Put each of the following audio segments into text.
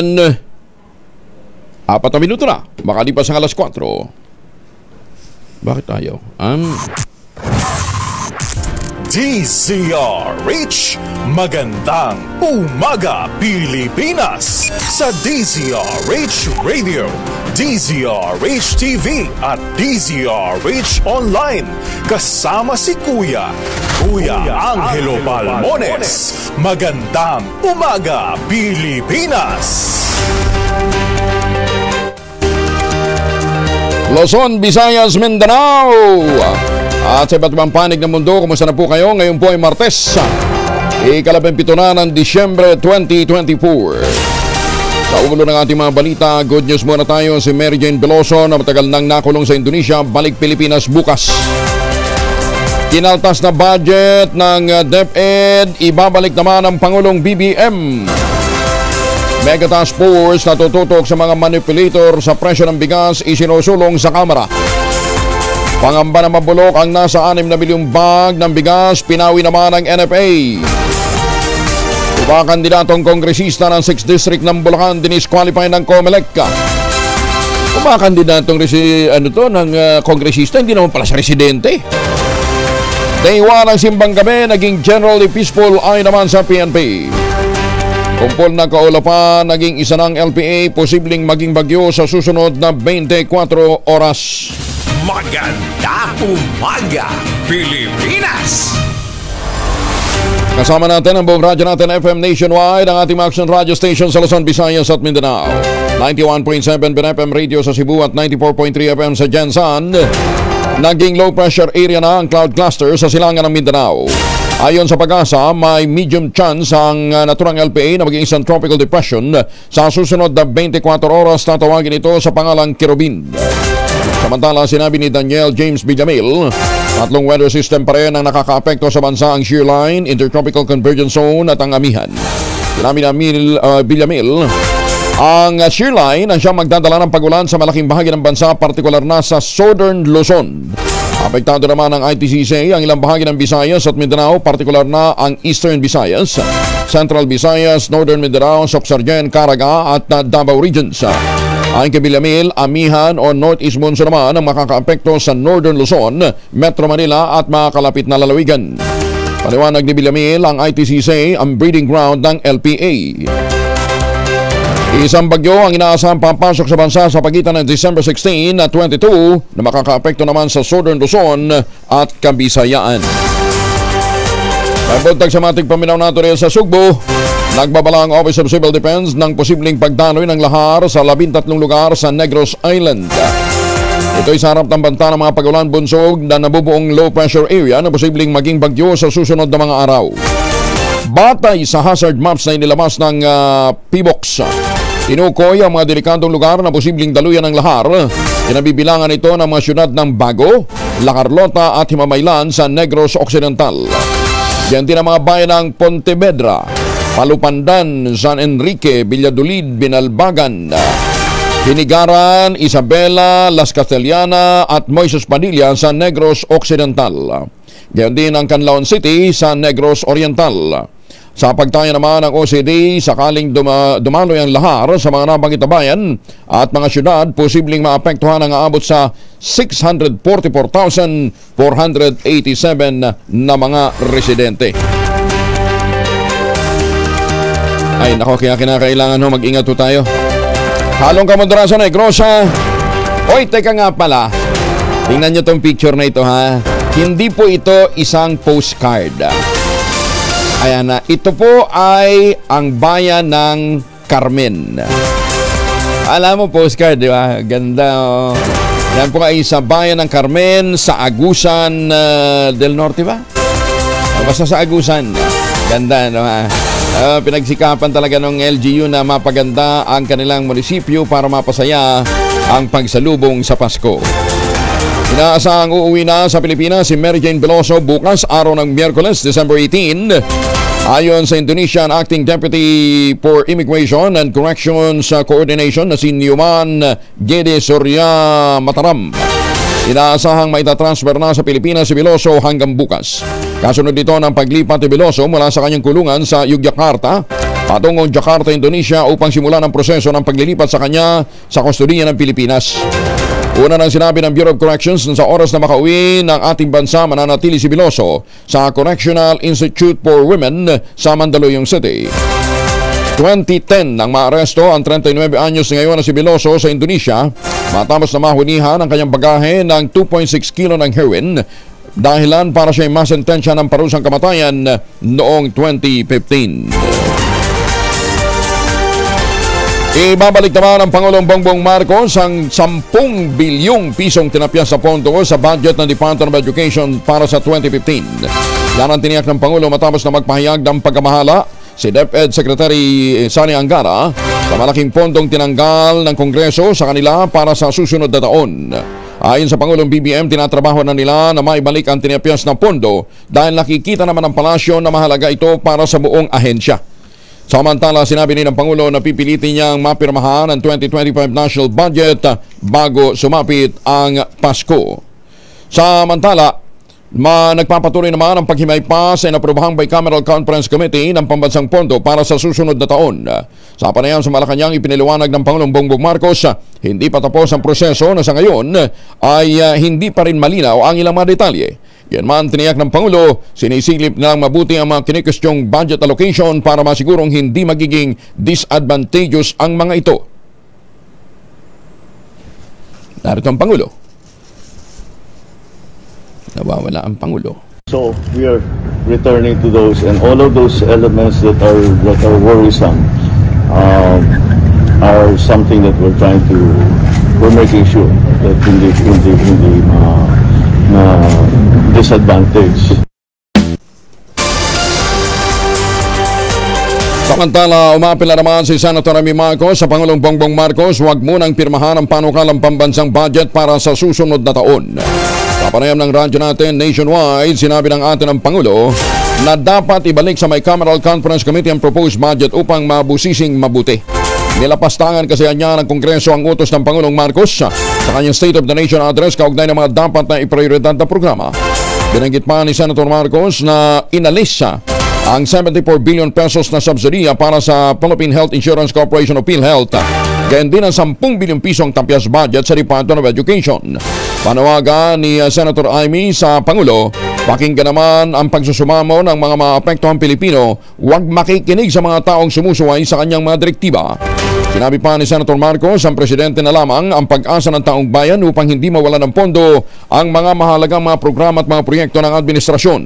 kababayan, 4 na minuto na, makalipas ang alas 4. Bakit ayaw? DZRH, magandang umaga Pilipinas sa DZRH Radio, DZRH TV at DZRH Online. Kasama si Kuya Angelo Palmones. Magandang umaga Pilipinas. Luzon, Visayas, Mindanao at sa iba't ibang panig ng mundo, kumusta na po kayo? Ngayon po ay Martes, ika-17 na ng Disyembre 2024. Sa ulo ng ating mga balita, good news muna tayo. Si Mary Jane Veloso na matagal nang nakulong sa Indonesia, balik Pilipinas bukas. Kinaltas na budget ng DepEd, ibabalik naman ang Pangulong BBM. Mega Task Force na tututok sa mga manipulator sa presyo ng bigas, isinusulong sa Kamara. Pangamba na mabulok ang nasa 6 na milyong bag ng bigas, pinawi naman ng NFA. Iba kandidatong kongresista ng 6th District ng Bulacan, dinisqualify ng COMELEC. Iba kandidatong kongresista, hindi naman pala sa residente. Day 1 ng simbang gabi, naging generally peaceful ay naman sa PNP. Kumpol na kaulapan, naging isa ng LPA, posibleng maging bagyo sa susunod na 24 oras. Maganda umaga Pilipinas. Kasama natin ang buong radyo natin FM nationwide, ang ating action radio station sa Luzon, Visayas at Mindanao. 91.7 BNFM radio sa Cebu at 94.3 FM sa Jensan. Naging low pressure area na ang cloud cluster sa silangan ng Mindanao. Ayon sa Pag-asa, may medium chance ang naturang LPA na maging isang tropical depression sa susunod na 24 oras. Tatawagin ito sa pangalang Kirubin. Samantala, sinabi ni Daniel James Villamil, 3 weather system pa rin ang nakakaapekto sa bansa: ang shear line, intertropical convergence zone at ang amihan. Sinabi ni Villamil, ang shear line ang siyang magdadala ng pagulan sa malaking bahagi ng bansa, partikular na sa Southern Luzon. Apektado naman ang ITCC ang ilang bahagi ng Visayas at Mindanao, partikular na ang Eastern Visayas, Central Visayas, Northern Mindanao, Soxargen, Caraga at Davao regions. Ayon kay Villamil, amihan o northeast monsoon naman ang makakaapekto sa Northern Luzon, Metro Manila at mga kalapit na lalawigan. Paliwanag ni Villamil, ang ITCC ang breeding ground ng LPA. Isang bagyo ang inaasahang papasok sa bansa sa pagitan ng December 16 at 22 na makakaapekto naman sa Southern Luzon at Kabisayaan. Pagbuntag sa mating paminaw nato rin sa Sugbo, nagbabala ang Office of Civil Defense ng posibleng pagdaloy ng lahar sa 13 lugar sa Negros Island. Ito'y sa harap ng banta ng mga pagulan bunsog na nabubuong low pressure area na posibleng maging bagyo sa susunod na mga araw. Batay sa hazard maps na inilabas ng PBOX, tinukoy ang mga delikadong lugar na posibleng daluyan ng lahar. Kinabibilangan ito ng mga syudad ng Bago, La Carlota at Himamaylan sa Negros Occidental. Diyan din ang mga bayan ng Pontevedra, Palupandan, San Enrique, Valladolid, Binalbagan, Hinigaran, Isabela, Las Castellana at Moises Padilla sa Negros Occidental. Diyan din ang Canlaon City sa Negros Oriental. Sa pagtaya naman ng OCD, sakaling dumaloy ang lahar sa mga nabanggit na bayan at mga syudad, posibleng maapektuhan ang aabot sa 644,487 na mga residente. Ay nako, kaya kinakailangan mag-ingat po tayo. Halong Kamundra sa Negrosa. Oy, teka nga pala, tingnan nyo tong picture na ito ha. Hindi po ito isang postcard. Ayan na, ito po ay ang bayan ng Carmen. Alam mo, postcard, di ba? Ganda, oh. Yan po ay sa bayan ng Carmen, sa Agusan del Norte ba? Basta sa Agusan. Ganda, no ha? Pinagsikapan talaga ng LGU na mapaganda ang kanilang munisipyo para mapasaya ang pagsalubong sa Pasko. Inaasahang uuwi na sa Pilipinas si Mary Jane Veloso bukas, araw ng Miyerkules, December 18. Ayon sa Indonesian Acting Deputy for Immigration and Corrections Coordination na si Newman Gede Surya Mataram, inaasahang maitatransfer na sa Pilipinas si Veloso hanggang bukas. Kasunod dito ng paglipat ni Veloso mula sa kanyang kulungan sa Yogyakarta patungong Jakarta, Indonesia upang simulan ang proseso ng paglilipat sa kanya sa kustodiya ng Pilipinas. Una nang sinabi ng Bureau of Corrections na sa oras na makauwi ng ating bansa, mananatili si Veloso sa Correctional Institute for Women sa Mandaluyong City. 2010 nang maaresto ang 39 anyos ngayon na si Veloso sa Indonesia matapos na mahunihan ang kanyang bagahe ng 2.6 kilo ng heroin, dahilan para siya masentensya ng parusang kamatayan noong 2015. Ibabalik naman ng Pangulong Bongbong Marcos ang 10 bilyong pisong tinapya sa pondo sa budget ng Department of Education para sa 2015. Yan ang tiniyak ng Pangulo matapos na magpahayag ng pagkamahala si DepEd Secretary Sani Angara sa malaking pondong tinanggal ng Kongreso sa kanila para sa susunod na taon. Ayon sa Pangulong BBM, tinatrabaho na nila na maibalik ang tinapyas na pondo dahil nakikita naman ng palasyo na mahalaga ito para sa buong ahensya. Samantala, sinabi ni ng Pangulo na pipilitin niyang mapirmahan ang 2025 national budget bago sumapit ang Pasko. Samantala, nagpapatuloy naman ang paghimay pa sa inaprobahang Bicameral Conference Committee ng Pambansang Pondo para sa susunod na taon. Sa panayam sa Malacanang, ipiniliwanag ng Pangulong Bongbong Marcos, hindi pa tapos ang proseso na sa ngayon ay hindi pa rin malinaw ang ilang mga detalye. Yan man, tiniyak ng Pangulo, sinisilip nilang mabuti ang mga kinikustyong budget allocation para masigurong hindi magiging disadvantageous ang mga ito. Narito ang Pangulo. Nawawala ang Pangulo. So we are returning to those, and all of those elements that are worrisome are something that we're making sure that in the disadvantage. Samantala, umapila naman si Senator Amy Marcos sa Pangulong Bongbong Marcos, huwag munang pirmahan ang panukalang pambansang budget para sa susunod na taon. Sa panayam ng radyo natin nationwide, sinabi ng atin ng Pangulo na dapat ibalik sa Bicameral Conference Committee ang proposed budget upang mabusising mabuti. Nilapastangan kasi niya ng Kongreso ang utos ng Pangulong Marcos sa kanyang State of the Nation address kaugnay ng mga dapat na iprioridad na programa. Binanggit pa ni Senator Marcos na inalis ang 74 billion pesos na subsidiya para sa Philippine Health Insurance Corporation o PhilHealth. Ganyan din ang 10 bilyong pisong tapyas budget sa Department of Education. Panawagan ni Senator Amy sa Pangulo, pakinggan naman ang pagsusumamo ng mga maapektuhang Pilipino, huwag makikinig sa mga taong sumusuway sa kanyang mga direktiba. Sinabi pa ni Senator Marcos, ang presidente na lamang ang pag-asa ng taong bayan upang hindi mawala ng pondo ang mga mahalagang mga programa at mga proyekto ng administrasyon.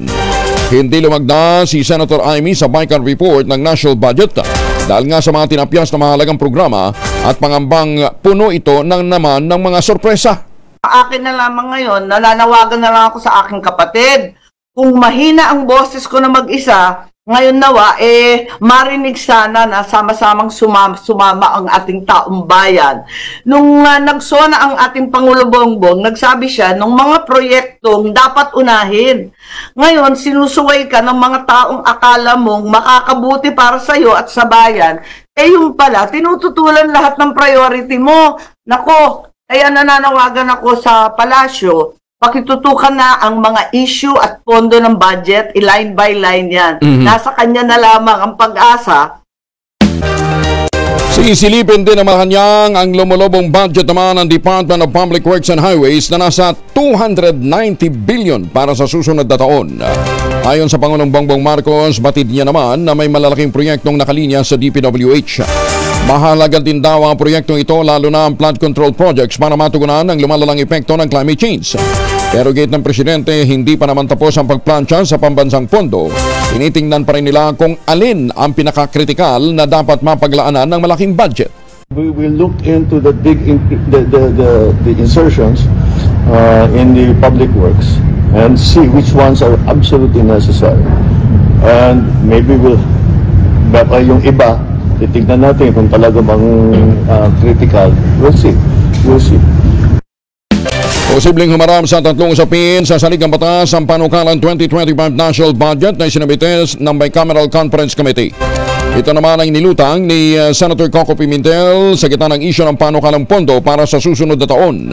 Hindi lumagda si Senator Amy sa Bican Report ng National Budget dahil nga sa mga tinapyas na mahalagang programa at pangambang puno ito ng naman ng mga sorpresa. Akin na lamang ngayon, nananawagan na lang ako sa aking kapatid. Kung mahina ang boses ko na mag-isa, ngayon nawa, marinig sana na sama-samang sumama ang ating taong bayan. Nung nagsona ang ating Pangulo Bongbong, nagsabi siya ng mga proyektong dapat unahin. Ngayon, sinusuway ka ng mga taong akala mong makakabuti para sa iyo at sa bayan. Yung pala, tinututulan lahat ng priority mo. Nako, kaya nananawagan ako sa palasyo, pakitutukan na ang mga issue at pondo ng budget, line by line yan. Nasa kanya na lamang ang pag-asa. Sisilipin din naman kanyang ang lumulubong budget naman ng Department of Public Works and Highways na nasa 290 billion para sa susunod na taon. Ayon sa Pangulong Bongbong Marcos, batid niya naman na may malalaking proyektong nakalinya sa DPWH. Mahalaga din daw ang proyektong ito lalo na ang flood control projects para matugunan ang lumalalang epekto ng climate change. Pero gate ng Presidente, hindi pa naman tapos ang pagplansya sa pambansang pondo. Tinitingnan pa rin nila kung alin ang pinakakritikal na dapat mapaglaanan ng malaking budget. We will look into the insertions in the public works and see which ones are absolutely necessary. And maybe baka yung iba, titignan natin kung talaga bang critical. We'll see. Posibleng humarap sa tatlong usapin sa saligang batas ang panukalang 2025 national budget na isinabites ng Bicameral Conference Committee. Ito naman ang inilutang ni Senator Coco Pimentel sa gitna ng isyu ng panukalang pondo para sa susunod na taon.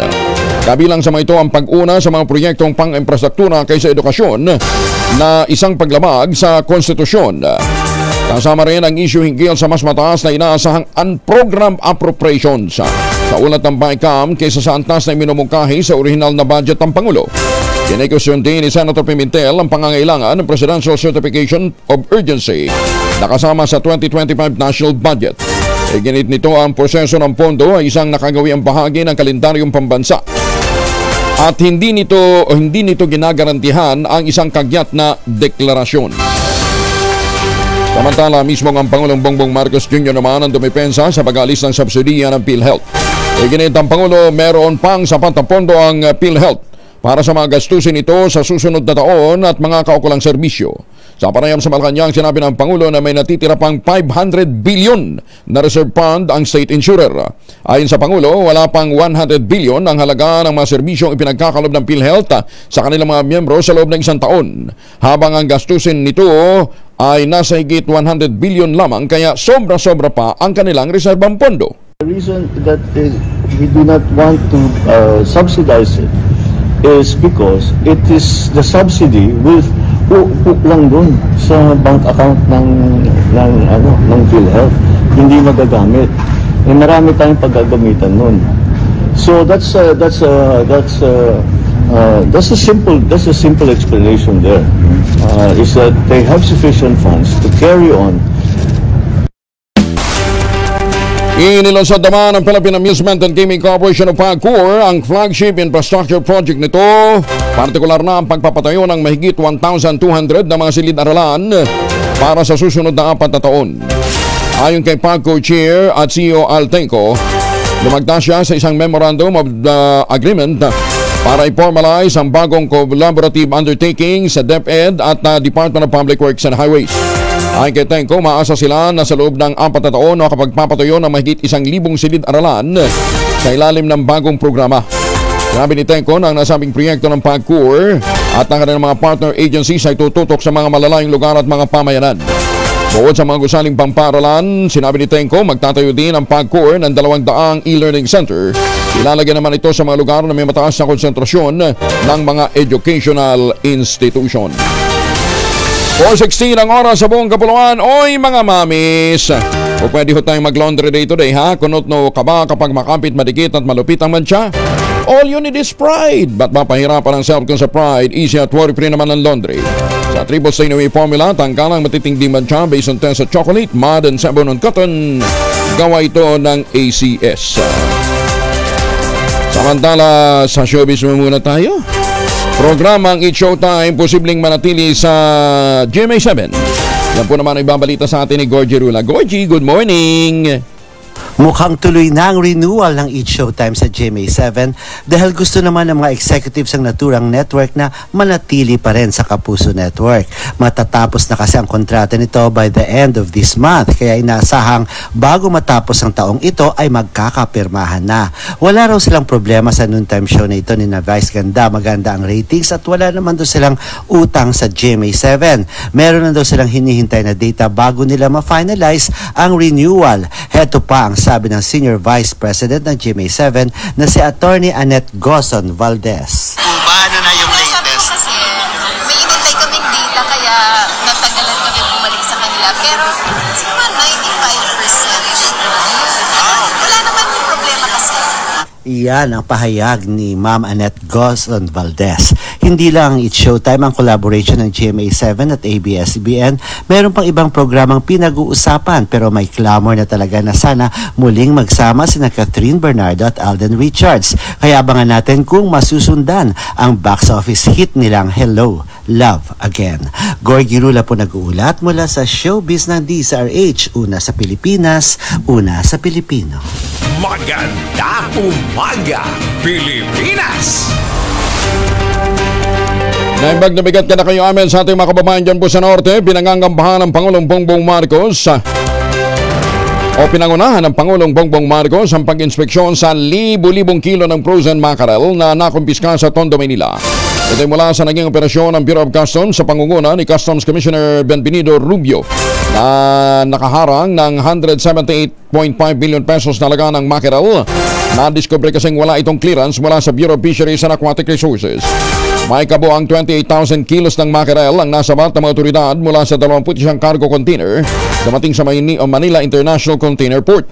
Kabilang sa mga ito ang pag-una sa mga proyektong pang-infrastruktura kaysa edukasyon na isang paglamag sa konstitusyon. Kasama rin ang issue hinggil sa mas mataas na inaasahang unprogrammed appropriations sa ulat ng BICAM kaysa sa antas na minumungkahi sa orihinal na budget ng Pangulo. Kinekosyon din ni Senator Pimentel ang pangangailangan ng Presidential Certification of Urgency na kasama sa 2025 national budget. Ginit nito ang proseso ng pondo ay isang nakagawiang bahagi ng kalendaryong pambansa. At hindi nito ginagarantihan ang isang kagyat na deklarasyon. Samantala, mismo ang Pangulong Bongbong Marcos Jr. naman ang dumipensa sa pag-alis ng subsidiya ng PhilHealth. Ginit ang Pangulo, meron pang sapat na pondo ang PhilHealth para sa mga gastusin ito sa susunod na taon at mga kaukulang serbisyo. Sa panayam sa Malacanang, sinabi ng Pangulo na may natitira pang 500 billion na reserve fund ang state insurer. Ayon sa Pangulo, wala pang 100 billion ang halaga ng mga serbisyong ipinagkakalob ng PhilHealth sa kanilang mga miyembro sa loob ng isang taon. Habang ang gastusin nito ay nasa higit 100 billion lamang, kaya sobra-sobra pa ang kanilang reserbang pondo. The reason that we do not want to subsidize it is because it is the subsidy will hook lang doon sa bank account ng PhilHealth, hindi magagamit. Marami tayong paggagamitan noon. So that's a simple explanation there. Is that they have sufficient funds to carry on. Inilunsad naman ng Philippine Amusement and Gaming Corporation of PAGCOR ang flagship infrastructure project nito. Partikular na ang pagpapatayo ng mahigit 1,200 na mga silid-aralan para sa susunod na 4 na taon. Ayon kay PAGCOR Chair at CEO Altenco, lumagda siya sa isang memorandum of agreement para i-formalize ang bagong collaborative undertaking sa DepEd at Department of Public Works and Highways. Ayon kay Tenco, maasa sila na sa loob ng 4 na taon makapagpapatayo ng mahigit 1,000 silid-aralan sa ilalim ng bagong programa. Sinabi ni Tenco na ang nasabing proyekto ng PAGCOR at ang kanilang mga partner agencies ay tututok sa mga malalayong lugar at mga pamayanan. Bukod sa mga gusaling pamparalan, sinabi ni Tenco, magtatayo din ang PAGCOR ng 200 e-learning center. Ilalagay naman ito sa mga lugar na may mataas na konsentrasyon ng mga educational institution. 4:16 ang oras sa buong kapuluan. Oy mga mamis, o pwede ho tayong mag-laundry day today ha? Kunot no ka ba kapag makapit, madikit at malupit ang mancha? All you need is Pride. Ba't mapahirapan ang self sa Pride? Easy at worry-free naman ang laundry. Sa triple stain away formula, tanggalang matitinding mancha based on test sa chocolate, mud and sabon on cotton. Gawa ito ng ACS. Samantala, sa showbiz muna tayo. Programang It's Showtime, posibleng manatili sa GMA7. Yan po naman ang ibabalita sa atin ni Gorgie Rula. Gorgie, good morning! Mukhang tuloy na ang renewal ng It's Showtime sa GMA7 dahil gusto naman ng mga executives ng naturang network na manatili pa rin sa Kapuso Network. Matatapos na kasi ang kontrata nito by the end of this month, kaya inaasahang bago matapos ang taong ito ay magkakapirmahan na. Wala raw silang problema sa noontime show na ito ni na Vice Ganda. Maganda ang ratings at wala naman daw silang utang sa GMA7. Meron na daw silang hinihintay na data bago nila ma-finalize ang renewal. Heto pa ang sabi ng Senior Vice President ng GMA7 na si Attorney Annette Gozon Valdez. Paano na yung latest? Sabi ko kasi, may inintay kaming data kaya natagalan kami bumalik sa kanila. Pero siguro 95%. Wala naman yung problema kasi. Iyan ang pahayag ni Ma'am Annette Gozon Valdez. Hindi lang It's Showtime ang collaboration ng GMA7 at ABS-CBN. Meron pang ibang programang pinag-uusapan pero may clamor na talaga na sana muling magsama sina Catherine Bernardo at Alden Richards. Kaya abangan natin kung masusundan ang box office hit nilang Hello, Love Again. Gorgie Rula po nag-uulat mula sa showbiz ng DZRH. Una sa Pilipinas, una sa Pilipino. Maganda umaga, Pilipinas! Naimbag na bigat ka na kayo amin sa ating mga kababayan dyan po sa Norte. Pinangangambahan ng Pangulong Bongbong Marcos pinangunahan ng Pangulong Bongbong Marcos ang pag-inspeksyon sa libu-libong kilo ng frozen mackerel na nakumpiska sa Tondo, Manila. Ito ay mula sa naging operasyon ng Bureau of Customs sa pangunguna ni Customs Commissioner Benvenido Rubio na nakaharang ng 178.5 billion pesos na laga ng mackerel. Na-discover kasing wala itong clearance mula sa Bureau of Fisheries and Aquatic Resources. May kabuang 28,000 kilos ng mackerel ang nasabat ng mga otoridad mula sa 21 cargo container dumating sa Manila International Container Port.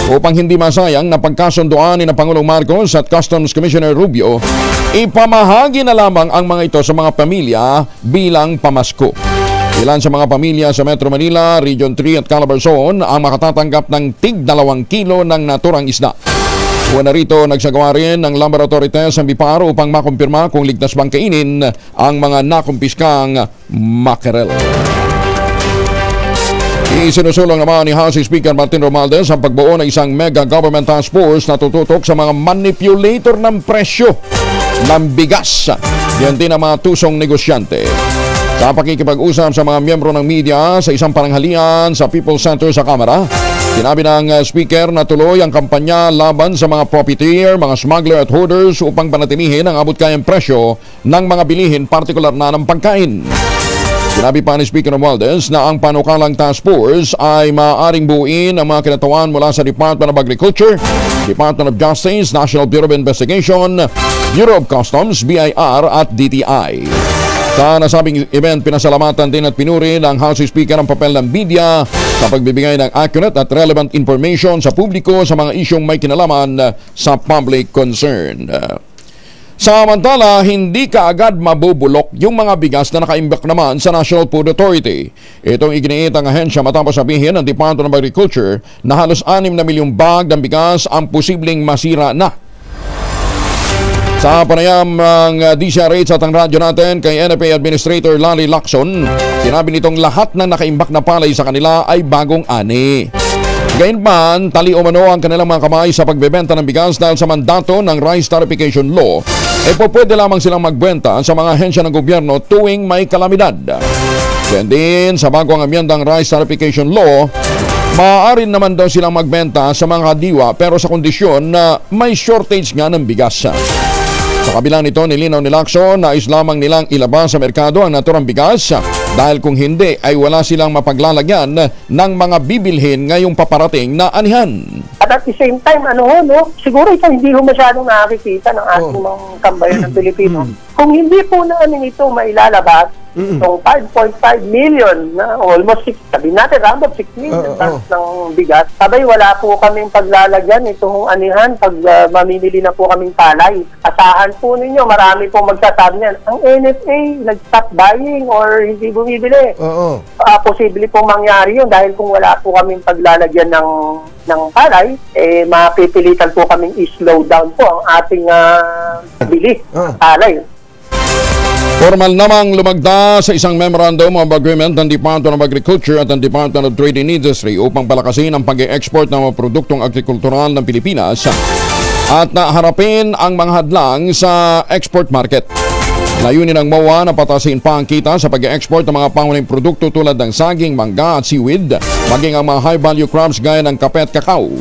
Upang hindi masayang, napagkasunduan ni na Pangulong Marcos at Customs Commissioner Rubio, ipamahagi na lamang ang mga ito sa mga pamilya bilang pamasko. Ilan sa mga pamilya sa Metro Manila, Region 3 at Calabarzon ang makatatanggap ng tig 2 kilo ng naturang isda. Una rito, nagsagawa rin ng laboratory test ang BIPAR upang makumpirma kung ligtas bang kainin ang mga nakumpiskang mackerel. Isinusulong naman ni House Speaker Martin Romualdez ang pagbuo ng isang mega government task force na tututok sa mga manipulator ng presyo ng bigas. Yan din ang mga tusong negosyante. Sa pakikipag-usap sa mga miyembro ng media sa isang paranghalian sa People's Center sa Kamara, sinabi ng Speaker na tuloy ang kampanya laban sa mga profiteer, mga smuggler at hoarders upang panatilihin ang abot-kayang presyo ng mga bilihin, partikular na ng pagkain. Sinabi pa ni Speaker Romualdez na ang panukalang task force ay maaaring buuin ang mga kinatawan mula sa Department of Agriculture, Department of Justice, National Bureau of Investigation, Bureau of Customs, BIR at DTI. Sa nasabing event, pinasalamatan din at pinuri ng House Speaker ang papel ng media sa pagbibigay ng accurate at relevant information sa publiko sa mga isyong may kinalaman sa public concern. Samantala, hindi kaagad mabubulok yung mga bigas na nakaimbak naman sa National Food Authority. Itong iginiit ang ahensya matapos sabihin ng Department of Agriculture na halos 6 na milyong bag ng bigas ang posibleng masira na. Sa panayam ng DCRH at ang radyo natin kay NFA Administrator Lali Lacson, sinabi nitong lahat ng nakaimbak na palay sa kanila ay bagong ani. Gayunman, tali o mano ang kanilang mga kamay sa pagbebenta ng bigas dahil sa mandato ng Rice Tarification Law, pwede lamang silang magbenta sa mga ahensya ng gobyerno tuwing may kalamidad. Kaya din, sa bagong amyendang Rice Tarification Law, maaari naman daw silang magbenta sa mga diwa pero sa kondisyon na may shortage nga ng bigas. Sa kabila nito, nilinaw ni Lacson na nais lamang nilang ilabas sa merkado ang naturang bigas dahil kung hindi ay wala silang mapaglalagyan ng mga bibilhin ngayong paparating na anihan. At the same time, siguro ito hindi ho masyadong nakikita ng ating mga kambayan ng Pilipino. Kung hindi po namin ito mailalabas, itong 5.5 million, na almost 6, sabihin natin, round of 6 million tons ng bigas, sabay wala po kaming paglalagyan itong anihan pag mamimili na po kaming palay. Asahan po ninyo, marami po magsasabi niyan, ang NFA nag-stop buying or hindi bumibili. Posible pong mangyari yun dahil kung wala po kaming paglalagyan ng palay, mapipilitan po kaming i-slow down po ang ating bili ng palay. Formal namang lumagda sa isang memorandum of agreement ng Department of Agriculture at ng Department of Trade and Industry upang palakasin ang pag-e-export ng mga produktong agrikultural ng Pilipinas at naharapin ang mga hadlang sa export market. Layunin ng MOA na patasin pa ang kita sa pag-e-export ng mga pangunahing produkto tulad ng saging, mangga at seaweed, maging ang mga high-value crops gaya ng kape at kakao.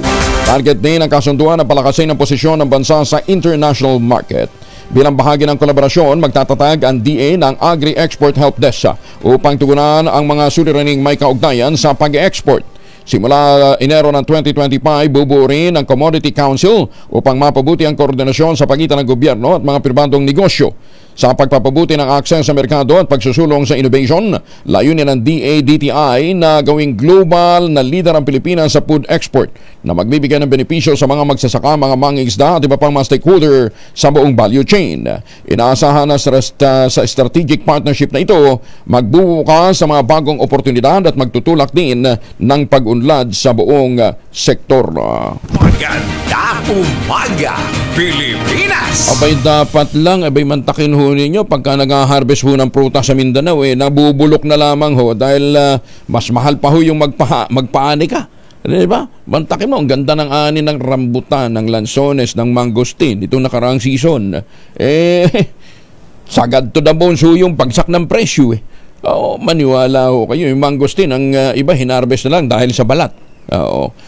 Target din ang kasunduan na palakasin ang posisyon ng bansa sa international market. Bilang bahagi ng kolaborasyon, magtatatag ang DA ng Agri-Export Help Desk upang tugunan ang mga suliraning may kaugnayan sa pag-export. Simula Enero ng 2025, bubuo rin ang Commodity Council upang mapabuti ang koordinasyon sa pagitan ng gobyerno at mga pribadong negosyo. Sa pagpapabuti ng akses sa merkado at pagsusulong sa innovation, layunin ng DA-DTI na gawing global na leader ang Pilipinas sa food export na magbibigay ng benepisyo sa mga magsasaka, mga mangingisda at iba pang mga stakeholder sa buong value chain. Inaasahan na sa strategic partnership na ito, magbubukas sa mga bagong oportunidad at magtutulak din ng pag-unlad sa buong sektor. Maganda umaga, Pilipinas! Abay dapat lang, mantakin ho ninyo pagka nag-harvest ho ng prutas sa Mindanao, nabubulok na lamang ho dahil mas mahal pa ho yung magpaani ka. Diba? Mantakin mo, ang ganda ng ani ng rambutan, ng lansones, ng mangosteen itong nakaraang season. Sagad to the bones ho yung pagsak ng presyo. Maniwala ho kayo, yung mangosteen, ang iba hinarvest na lang dahil sa balat.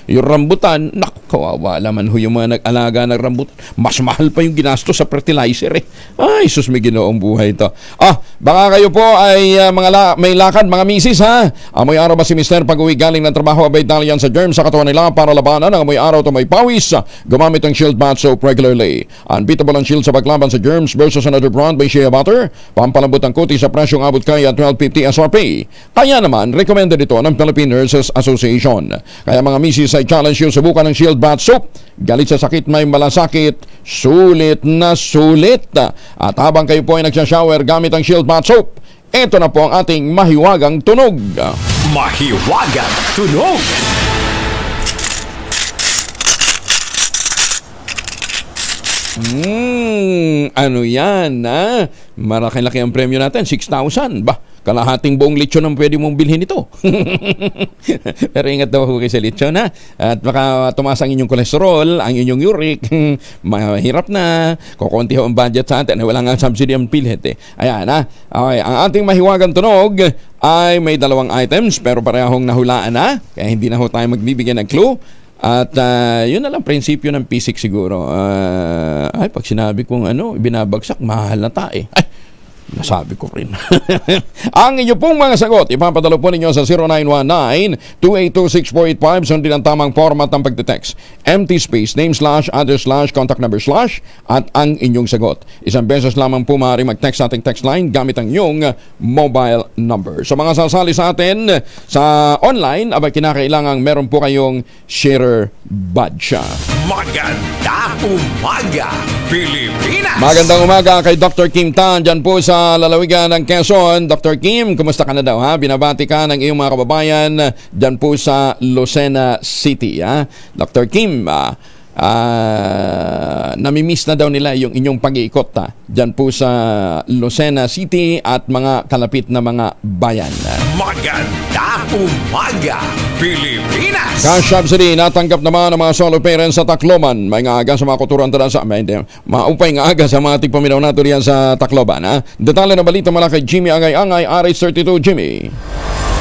Yung rambutan, naku, Kawawa naman ho yung mga nag-alaga ng rambut. Mas mahal pa yung ginastos sa fertilizer eh. Ay, sus, may ginoong buhay ito. Baka kayo po ay may lakad, mga misis ha. Amoy araw ba si Mr. pag-uwi galing ng trabaho, abay dalian sa germs sa katawan nila para labanan ang amoy araw to may pawis. Gumamit ang Shield Bath Soap regularly. Unbeatable ang Shield sa paglaban sa germs versus another brand by Shea Butter. Pampalambot ang kuti sa presyong abot kaya $12.50 SRP. Kaya naman, recommended ito ng Philippine Nurses Association. Kaya mga misis ay challenge yung subukan ng Shield Bath Soap. Galit sa sakit, may malasakit, sulit na sulit. At habang kayo po ay nagsashower gamit ang Shield Bath Soap, ito na po ang ating mahiwagang tunog. Mahiwagang tunog. Ano yan, ha? Malaki-laki ang premyo natin, 6,000. Kalahating buong lechon ang pwede mong bilhin ito. Pero ingat daw kayo sa lechon, ha? At baka tumaas ang inyong kolesterol, ang inyong uric. Mahirap na. Kukunti ho ang budget sa atin. Wala nga subsidy ang PhilHealth eh. Ayan, ha? Okay, ang ating mahiwagang tunog ay may dalawang items pero parehong nahulaan na. Kaya hindi na ho tayo magbibigyan ng clue. At yun na lang prinsipyo ng P6 siguro. Pag sinabi kong binabagsak, mahal na tayo. Nasabi ko rin. Ang inyo pong mga sagot, ipapadalo po ninyo sa 0919-2826485. Sundin ang tamang format ng pagte-text. Empty space, name slash, address slash, contact number slash, at ang inyong sagot. Isang beses lamang po maaari mag-text sa ating text line gamit ang inyong mobile number. So mga sasali sa atin sa online, kinakailangan meron po kayong sharer badge. Magandang umaga, Pilipinas! Magandang umaga kay Dr. Kim Tan dyan po sa lalawigan ng Quezon. Dr. Kim, kumusta ka na daw ha? Binabati ka ng iyong mga kababayan dyan po sa Lucena City ha? Dr. Kim, namimiss na daw nila yung inyong pag-iikot dyan po sa Lucena City at mga kalapit na mga bayan. Magandang umaga, Pilipinas! Cash subsidy natanggap naman ng mga solo parents sa Tacloban. May nga aga sa mga kuturan sa maupay nga aga sa mga tigpaminaw nato riyan sa Tacloban. Detalye na balita mula kay Jimmy Angay-Angay, RH32. Jimmy.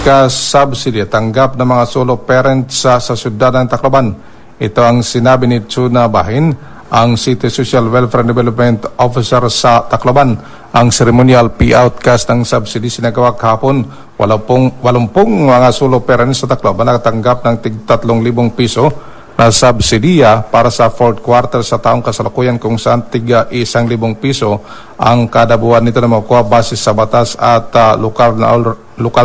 Cash subsidy tanggap ng mga solo parents sa syudad ng Tacloban. Ito ang sinabi ni Tsuna Bahin, ang City Social Welfare and Development Officer sa Tacloban. Ang ceremonial payout cash ng subsidy sinagawa kahapon. 80 mga solo parents sa Tacloban nakatanggap ng tig 3,000 piso na subsidiya para sa fourth quarter sa taong kasalukuyan kung saan tig 1,000 piso ang kada buwan nito na makuha base sa batas at lokal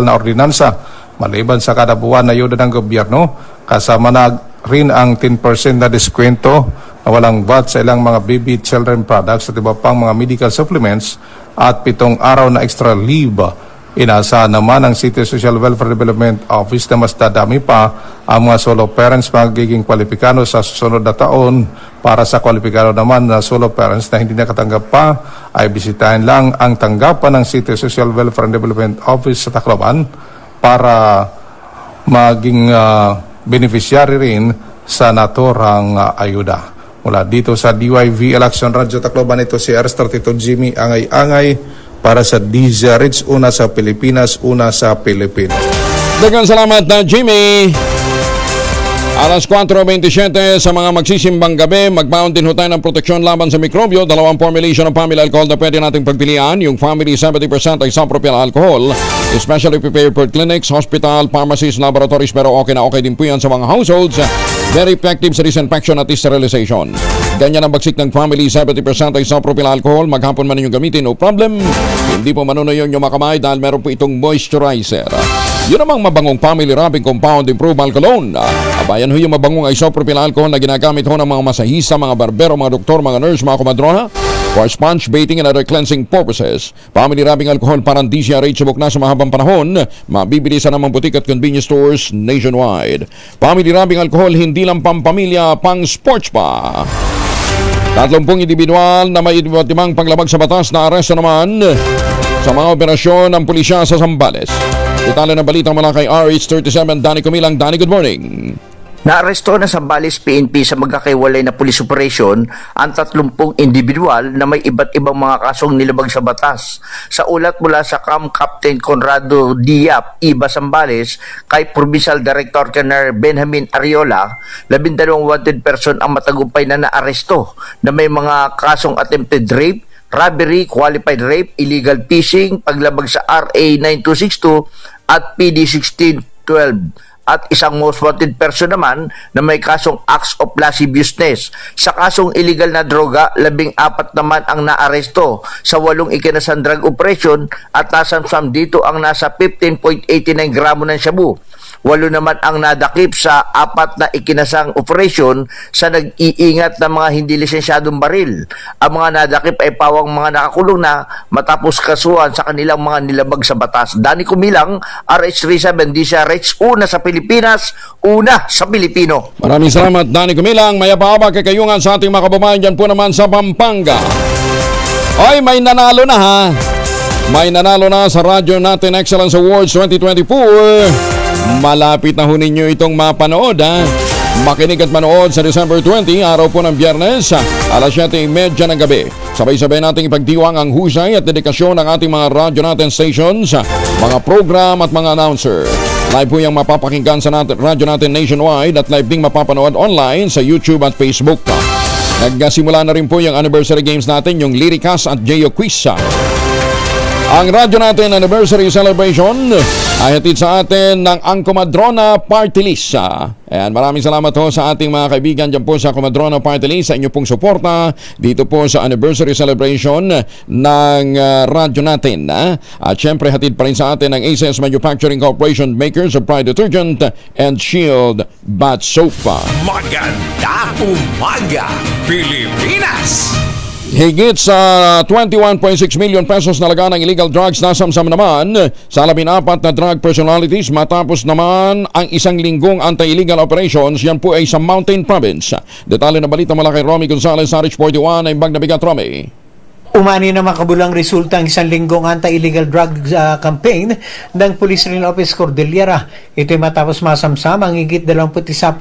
na ordinansa. Maliban sa kada buwan na ayuda ng gobyerno, kasama na rin ang 10% na diskwento na walang VAT sa ilang mga baby children products at iba pang mga medical supplements at 7 araw na extra leave. Inaasahan naman ang City Social Welfare Development Office na mas dadami pa ang mga solo parents magiging kwalipikado sa susunod na taon. Para sa kwalipikado naman na solo parents na hindi nakatanggap pa ay bisitahin lang ang tanggapan ng City Social Welfare and Development Office sa Tacloban para maging beneficiary rin sa naturang ayuda. Mula dito sa DYV Election Radio Tacloban, ito si RH32 Jimmy Angay-Angay para sa DZRH, una sa Pilipinas, una sa Pilipinas. Daghang salamat na Jimmy. Alas 4:27 sa mga magsisimbang gabi, mag-mountain ho tayo ng proteksyon laban sa mikrobyo. Dalawang formulation ng family alcohol na pwede nating pagpilian. Yung family 70% ay isopropyl alcohol, especially prepared for clinics, hospital, pharmacies, laboratories, pero okay na okay din po yan sa mga households. Very effective sa disinfection at sterilization. Ganyan ang bagsik ng family 70% ay isopropyl alcohol. Maghapon man ninyong gamitin, no problem. Hindi po manunoy yung makamay dahil meron po itong moisturizer. Yun namang mabangong family wrapping compound improved alcohol. Abayan ho yung mabangong isopropyl alcohol na ginagamit ho ng mga masahista, mga barbero, mga doktor, mga nurse, mga komadrona for sponge baiting and other cleansing purposes. Family wrapping alcohol parang DCRH subok na sa mahabang panahon. Mabibili sa namang butik at convenience stores nationwide. Family wrapping alcohol hindi lang pampamilya, pang sports pa. 30 individual na may iba't ibang paglabag sa batas na aresto naman sa mga operasyon ng pulisya sa Zambales. Detalye ng balita mula kay RH37 Danny Kumilang. Danny, good morning. Naaresto na sa Zambales PNP sa magkakaiwalay na police operation ang 30 individual na may iba't ibang mga kasong nilabag sa batas. Sa ulat mula sa Camp Captain Conrado Diap, Iba Zambales, kay Provincial Director Colonel Benjamin Ariola, 12 wanted person ang matagumpay na naaresto na may mga kasong attempted rape, robbery, qualified rape, illegal fishing, paglabag sa RA 9262 at PD 1612. At isang most wanted person naman na may kasong acts of lasciviousness. Sa kasong illegal na droga, 14 naman ang naaresto sa 8 ikinasang drug operation at nasamsam dito ang nasa 15.89 gramo ng shabu. 8 naman ang nadakip sa 4 na ikinasang operation sa nag-iingat ng mga hindi lisensyadong baril. Ang mga nadakip ay pawang mga nakakulong na matapos kasuhan sa kanilang mga nilabag sa batas. Dani Kumilang, RH37, DCRH, una sa Pilipinas, una sa Pilipino. Maraming salamat, Dani Kumilang. Mayababa kakayungan sa ating mga kababayan dyan po naman sa Pampanga. Oy, may nanalo na ha. May nanalo na sa Radyo Natin Excellence Awards 2024. Malapit na ho ninyo itong mapanood ha. Makinig at manood sa December 20, araw po ng Biyernes, alas 7:30 ng gabi. Sabay-sabay nating ipagdiwang ang husay at dedikasyon ng ating mga Radyo Natin stations, mga program at mga announcer. Live po yung mapapakinggan sa Radyo Natin nationwide at live ding mapapanood online sa YouTube at Facebook. Nagsimula na rin po yung anniversary games natin, yung Lyricas at Geo Quiz. Ang Radyo Natin Anniversary Celebration ay hatid sa atin ng ang Comadrona Party List. Ayan, maraming salamat ho sa ating mga kaibigan dyan po sa Comadrona Party List sa inyo pong suporta dito po sa Anniversary Celebration ng Radyo Natin. At syempre hatid pa rin sa atin ng ACS Manufacturing Corporation, makers of Pride Detergent and Shield Bath Soap. Maganda umaga, Pilipinas! Higit sa 21.6 million pesos na laga ng illegal drugs nasamsam naman sa 14 na drug personalities matapos naman ang isang linggong anti-illegal operations. Yan po ay sa Mountain Province. Detalye na balita mula kay Romy Gonzalez, RH41, ay bag na bigat, Romy. Umani na makabulang resulta ang isang linggong anti-illegal drugs campaign ng Police Regional Office Cordillera. Ito ay matapos masamsam ang higit 21.6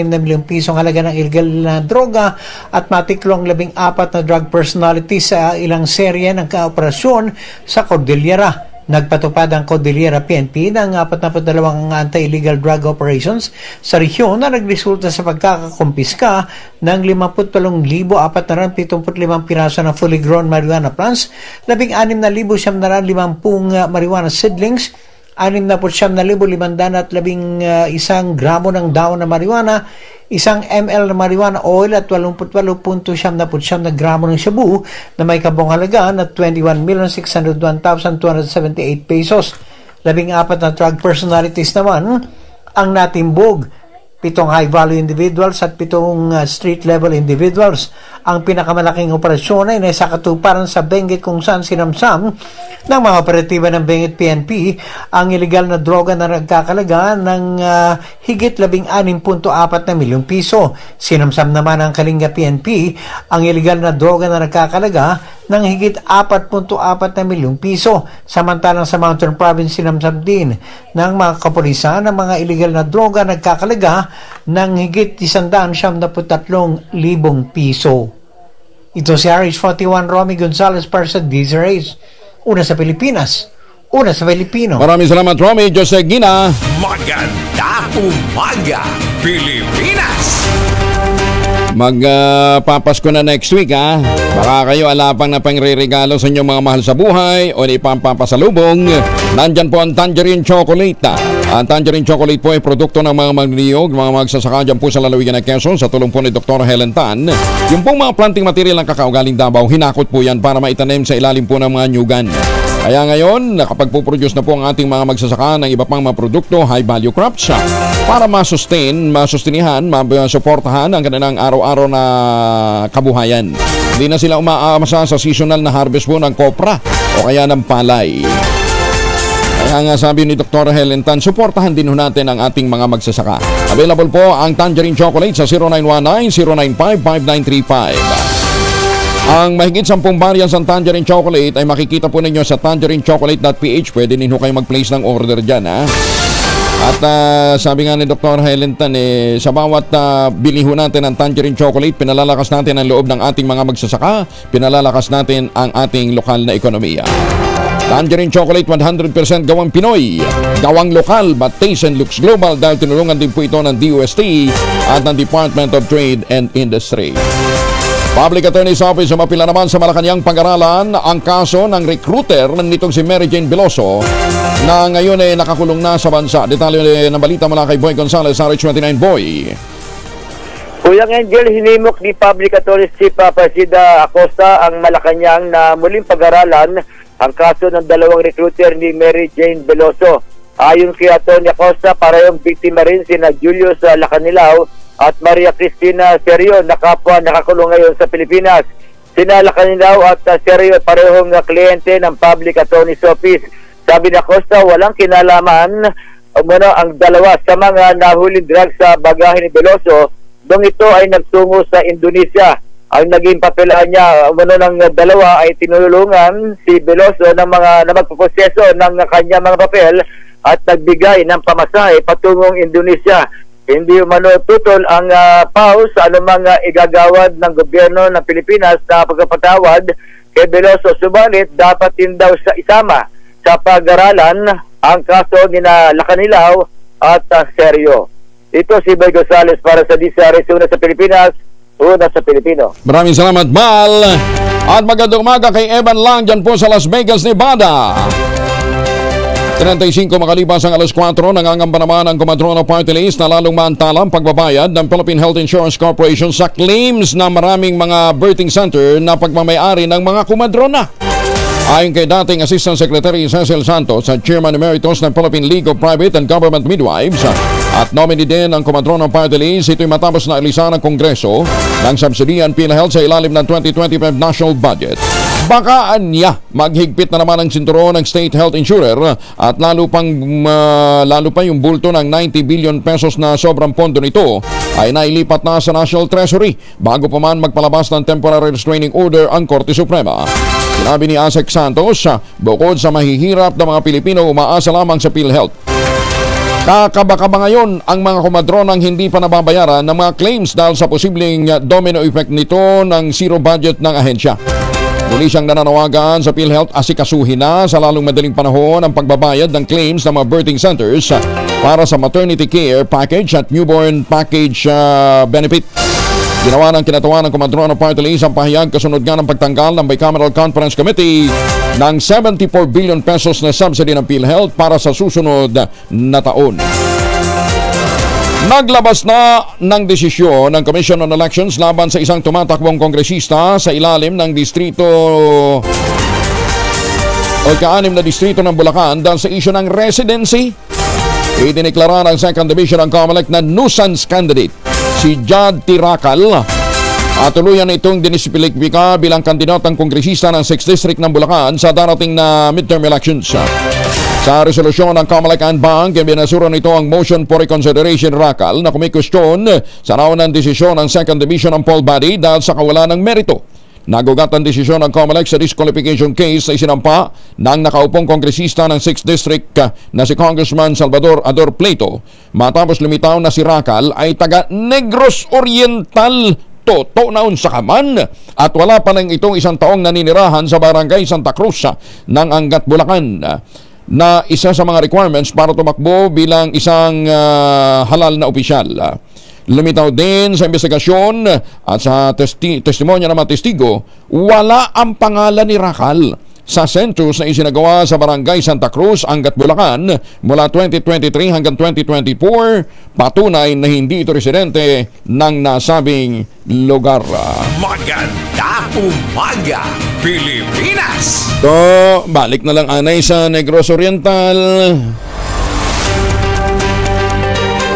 na milyong pisong halaga ng illegal na droga at matiklong 14 na drug personalities sa ilang serye ng kaoperasyon sa Cordillera. Nagpatupad ang Cordillera PNP ng 42 anti-illegal drug operations sa rehiyon na nagresulta sa pagkakakumpiska ng 58,475 piraso ng fully grown marijuana plants, 16,750 marijuana seedlings, 69,511 gramo ng dahon na marijuana, 1 ml na marijuana oil at 88.79 na gramo ng shabu na may kabong halaga na 21,601,278 pesos. 14 na drug personalities naman ang natimbog, 7 high-value individuals at 7 street-level individuals. Ang pinakamalaking operasyon ay nasa katuparan sa Benguet kung saan sinamsam ng mga operatiba ng Benguet PNP ang illegal na droga na nagkakalaga ng higit 16.4 na milyong piso. Sinamsam naman ng Kalinga PNP ang illegal na droga na nagkakalaga ng higit 4.4 na milyong piso. Samantalang sa Mountain Province, sinamsam din ng mga kapulisan ng mga illegal na droga nagkakalaga ng higit 173,000 piso. Ito si RH41, Romy Gonzalez para sa DZRH. Una sa Pilipinas, una sa Pilipino. Maraming salamat, Romy. Jose Gina. Maganda umaga, Pilipinas! Magpapasko na next week ha. Baka kayo alapang na pangre-regalo sa inyong mga mahal sa buhay o ipampapasalubong. Nandyan po ang Tangerine Chocolate. Ang Tangerine Chocolate po ay produkto ng mga magniyog, mga magsasaka dyan po sa lalawigan ng Quezon sa tulong po ni Dr. Helen Tan. Yung pong mga planting material ng kakao galing Davao, hinakot po yan para maitanim sa ilalim po ng mga nyugan. Kaya ngayon, nakapagpuproduce na po ang ating mga magsasaka ng iba pang mga produkto, high-value crops, para masustinihan, masuportahan ang kanilang araw-araw na kabuhayan. Hindi na sila umaamasa sa seasonal na harvest po ng kopra o kaya ng palay. Kaya nga sabi ni Dr. Helen Tan, suportahan din natin ang ating mga magsasaka. Available po ang Tangerine Chocolate sa 0919-095-5935. Ang mahigit 10 variants ng Tangerine Chocolate ay makikita po ninyo sa tangerinechocolate.ph. Pwede ninyo kayo mag-place ng order dyan ha. At sabi nga ni Dr. Helen Tan, sa bawat biliho natin ng tangerine chocolate, pinalalakas natin ang loob ng ating mga magsasaka, pinalalakas natin ang ating lokal na ekonomiya. Tangerine chocolate 100% gawang Pinoy, gawang lokal but taste and looks global dahil tinulungan din po ito ng DOST at ng Department of Trade and Industry. Public Attorney's Office umapila naman sa Malacanang Pag-aralan ang kaso ng recruiter nitong si Mary Jane Veloso na ngayon ay nakakulong na sa bansa. Detalye ng balita mula kay Boy Gonzales, RH29. Boy. Kuyang Angel, hinimok ni Public Attorney Chief Presida Acosta ang Malacanang na muling pag-aralan ang kaso ng dalawang recruiter ni Mary Jane Veloso. Ayon kay Attorney Acosta, parehong biktima rin sina Julius Lacanilao at Maria Cristina Serio na kapwa nakakulong ngayon sa Pilipinas. Sina Lacanilao at Serio parehong kliyente ng Public Attorney's Office. Sabi ni Acosta, walang kinalaman ang dalawa sa mga nahuling drugs sa bagahe ni Veloso nung ito ay nagtungo sa Indonesia. Ang naging papelaan niya ng dalawa ay tinulungan si Veloso ng mga na magpoproseso ng kanya mga papel at nagbigay ng pamasahe patungong Indonesia. Hindi tutol ang PAO sa anumang igagawad ng gobyerno ng Pilipinas na pagpapatawad kay Veloso. Subalit, dapat din daw sa isama sa pag-aralan ang kaso ni Lacanilao at Serio. Ito si Boy Gonzales para sa DCRS, una sa Pilipinas, una sa Pilipino. Maraming salamat, Mal. At magandang umaga kay Evan Lang dyan po sa Las Vegas, Nevada. 35 makalipas ang alas 4, nangangamba naman ang Kumadrona Party List na lalong maantala ang pagbabayad ng Philippine Health Insurance Corporation sa claims na maraming mga birthing center na pagmamayari ng mga kumadrona. Ayon kay dating Assistant Secretary Cecil Santos at Chairman Emeritus ng Philippine League of Private and Government Midwives at nominee din ng Kumadrona Party List, ito'y matapos na alisan ng Kongreso ng subsidiyan PhilHealth sa ilalim ng 2025 National Budget. Baka niya maghigpit na naman ang sinturon ng state health insurer at lalo pa yung bulto ng 90 billion pesos na sobrang pondo nito ay nailipat na sa National Treasury bago pa man magpalabas ng temporary restraining order ang Korte Suprema. Sinabi ni Asek Santos, bukod sa mahihirap na mga Pilipino, umaasa lamang sa PhilHealth. Kakaba-kaba ngayon ang mga kumadronang hindi pa nababayaran ng mga claims dahil sa posibleng domino effect nito ng zero budget ng ahensya. Muli siyang nananawagan sa PhilHealth asikasuhin na sa lalong madaling panahon ang pagbabayad ng claims ng mga birthing centers para sa maternity care package at newborn package benefit. Ginawa ng kinatawan ng Kumadrona Party List ang pahayag kasunod nga ng pagtanggal ng Bicameral Conference Committee ng 74 billion pesos na subsidy ng PhilHealth para sa susunod na taon. Naglabas na ng desisyon ng Commission on Elections laban sa isang tumatakbong kongresista sa ilalim ng distrito o ka-anim na distrito ng Bulacan dahil sa isyu ng residency. Idineklara ng Second Division ng COMELEC na nuisance candidate si Jad Tiracal at tuluyan itong dinisipilikbika bilang kandidatang kongresista ng 6th District ng Bulacan sa darating na midterm elections. Sa resolusyon ng COMELEC and Bank, binasura nito ang motion for reconsideration Racal na kumikwestiyon sa naunang desisyon ng Second Division ng poll body dahil sa kawalan ng merito. Nagugat ang desisyon ng COMELEC sa disqualification case na isinampa ng nakaupong kongresista ng 6th District na si Congressman Salvador Ador Pleito matapos lumitaw na si Racal ay taga Negros Oriental naon sa Kaman at wala pa nang itong isang taong naninirahan sa Barangay Santa Cruz ng Angat, Bulacan na isa sa mga requirements para tumakbo bilang isang halal na opisyal. Lumitaw din sa investigasyon at sa testimonya ng mga testigo, wala ang pangalan ni Racal sa census na isinagawa sa Barangay Santa Cruz, Angat, Bulacan mula 2023 hanggang 2024, patunay na hindi ito residente ng nasabing lugar. Magandang umaga, Pilipinas! So, balik na lang anay sa Negros Oriental.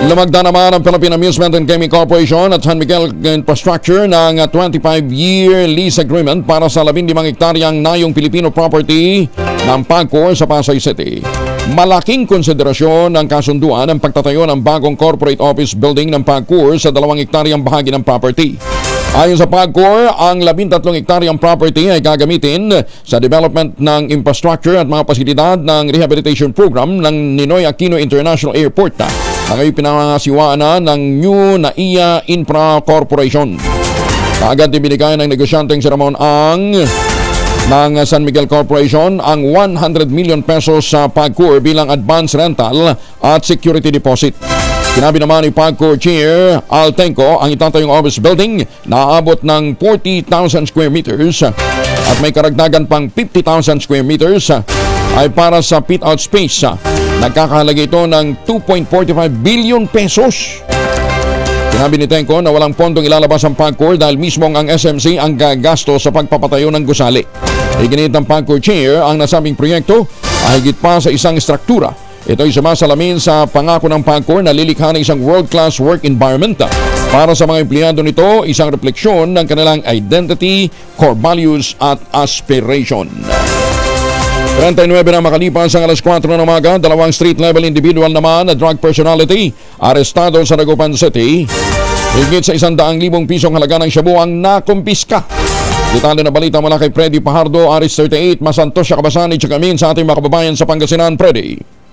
Lumagda naman ang Philippine Amusement and Gaming Corporation at San Miguel Infrastructure ng 25-year lease agreement para sa 15 hektaryang nayong Filipino property ng PAGCOR sa Pasay City. Malaking konsiderasyon ng kasunduan ang pagtatayo ng bagong corporate office building ng PAGCOR sa 2 hektaryang bahagi ng property. Ayon sa PAGCOR, ang 13 hektaryang property ay gagamitin sa development ng infrastructure at mga pasilidad ng rehabilitation program ng Ninoy Aquino International Airport na ngayon pinangangasiwaan na ng New NAIA Infra Corporation. Kaagad ibinigay ng negosyanteng si Ramon Ang ng San Miguel Corporation ang 100 million pesos sa PAGCOR bilang advance rental at security deposit. Sinabi naman ni PAGCOR Chair Altenco ang itatayong office building na aabot ng 40,000 square meters at may karagdagan pang 50,000 square meters ay para sa fit-out space. Nagkakahalaga ito ng 2.45 billion pesos. Sinabi ni Tenco na walang pondong ilalabas ang PAGCOR dahil mismo ang SMC ang gagasto sa pagpapatayo ng gusali. Iginit ng PAGCOR Chair ang nasabing proyekto ay higit pa sa isang struktura. Ito'y sumasalamin sa pangako ng PAGCOR na lilikha ng isang world-class work environment. Para sa mga empleyado nito, isang refleksyon ng kanilang identity, core values at aspiration. 39 na makalipas ang alas 4 ng umaga, dalawang street-level individual naman na drug personality arestado sa Dagupan City. Higit sa 100,000 pisong halaga ng shabu ang nakumpiska. Detalye na balita mula kay Freddy Pajardo, Aris 38, Masantos, Kabasani, Tsakamin sa ating mga kababayan sa Pangasinan. Freddy.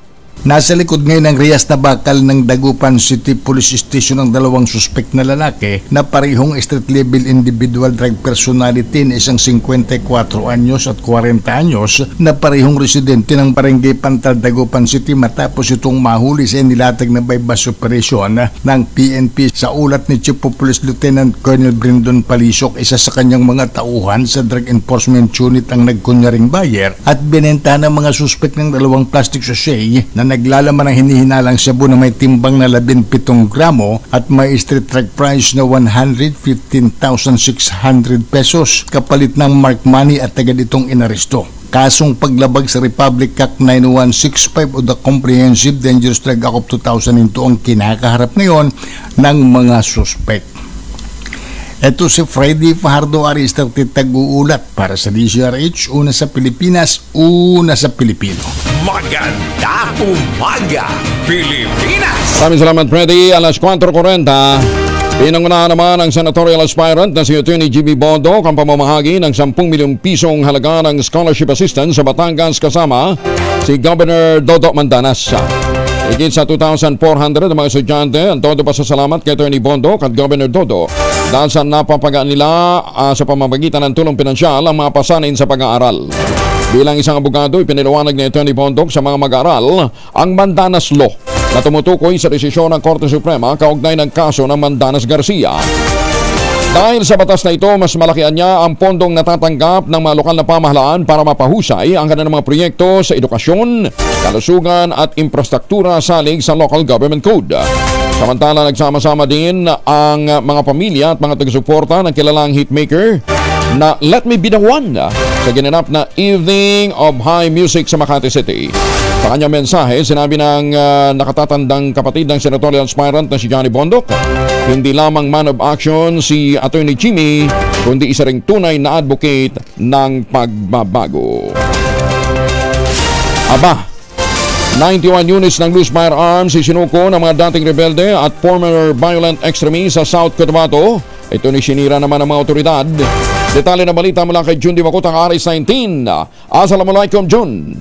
Nasa likod ngayon ng riyas na bakal ng Dagupan City Police Station ang dalawang suspect na lalaki na parehong street-level individual drug personality na isang 54 anyos at 40 anyos na parehong residente ng Barangay Pantal, Dagupan City matapos itong mahuli sa inilatag na bypass operation ng PNP. Sa ulat ni Chief of Police Lieutenant Colonel Brandon Palisok, isa sa kanyang mga tauhan sa Drug Enforcement Unit ang nagkunyaring buyer at binenta ng mga suspect ng dalawang plastic sachet na naglalaman ng hinihinalang shabu na may timbang na 17 gramo at may street drug price na 115,600 pesos kapalit ng mark money at agad itong inaresto. Kasong paglabag sa Republic Act 9165 o the Comprehensive Dangerous Drug Act of 2002 ang kinakaharap ngayon ng mga suspect. Ito si Freddy Fajardo, Aris 30, tag-uulat para sa DZRH, una sa Pilipinas, una sa Pilipino. Maganda umaga, Pilipinas! Maraming salamat, Freddy. Alas 4:40. Pinangunahan naman ang senatorial aspirant na si Attorney GB Bondo ang pamamahagi ng 10 milyong pisong halaga ng scholarship assistance sa Batangas kasama si Governor Dodo Mandanas. Higit sa 2,400 ng mga estudyante ang todo pasasalamat kay Attorney Bondo at Governor Dodo dahil sa napapagaan nila sa pamamagitan ng tulong pinansyal ang mga pasanin sa pag-aaral. Bilang isang abogado, ipiniliwanag ni Attorney Bondo sa mga mag-aaral ang Mandanas Law na tumutukoy sa desisyon ng Korte Suprema kaugnay ng kaso ng Mandanas Garcia. Dahil sa batas na ito, mas malakihan niya ang pondong natatanggap ng mga lokal na pamahalaan para mapahusay ang kanilang mga proyekto sa edukasyon, kalusugan at infrastruktura salig sa Local Government Code. Samantala, nagsama-sama din ang mga pamilya at mga taga-suporta ng kilalang hitmaker na Let Me Be The One sa ginanap na Evening of High Music sa Makati City. Sa kanyang mensahe, sinabi ng nakatatandang kapatid ng senatorial aspirant na si Johnny Bondoc, hindi lamang man of action si Attorney Jimmy, kundi isa ring tunay na advocate ng pagbabago. Aba, 91 units ng loose firearms isinuko ng mga dating rebelde at former violent extremists sa South Cotabato. Ito ni sinira naman ng mga otoridad. Detalye na balita mula kay Jun Dimacutang, Aris 19. Assalamualaikum, Jun.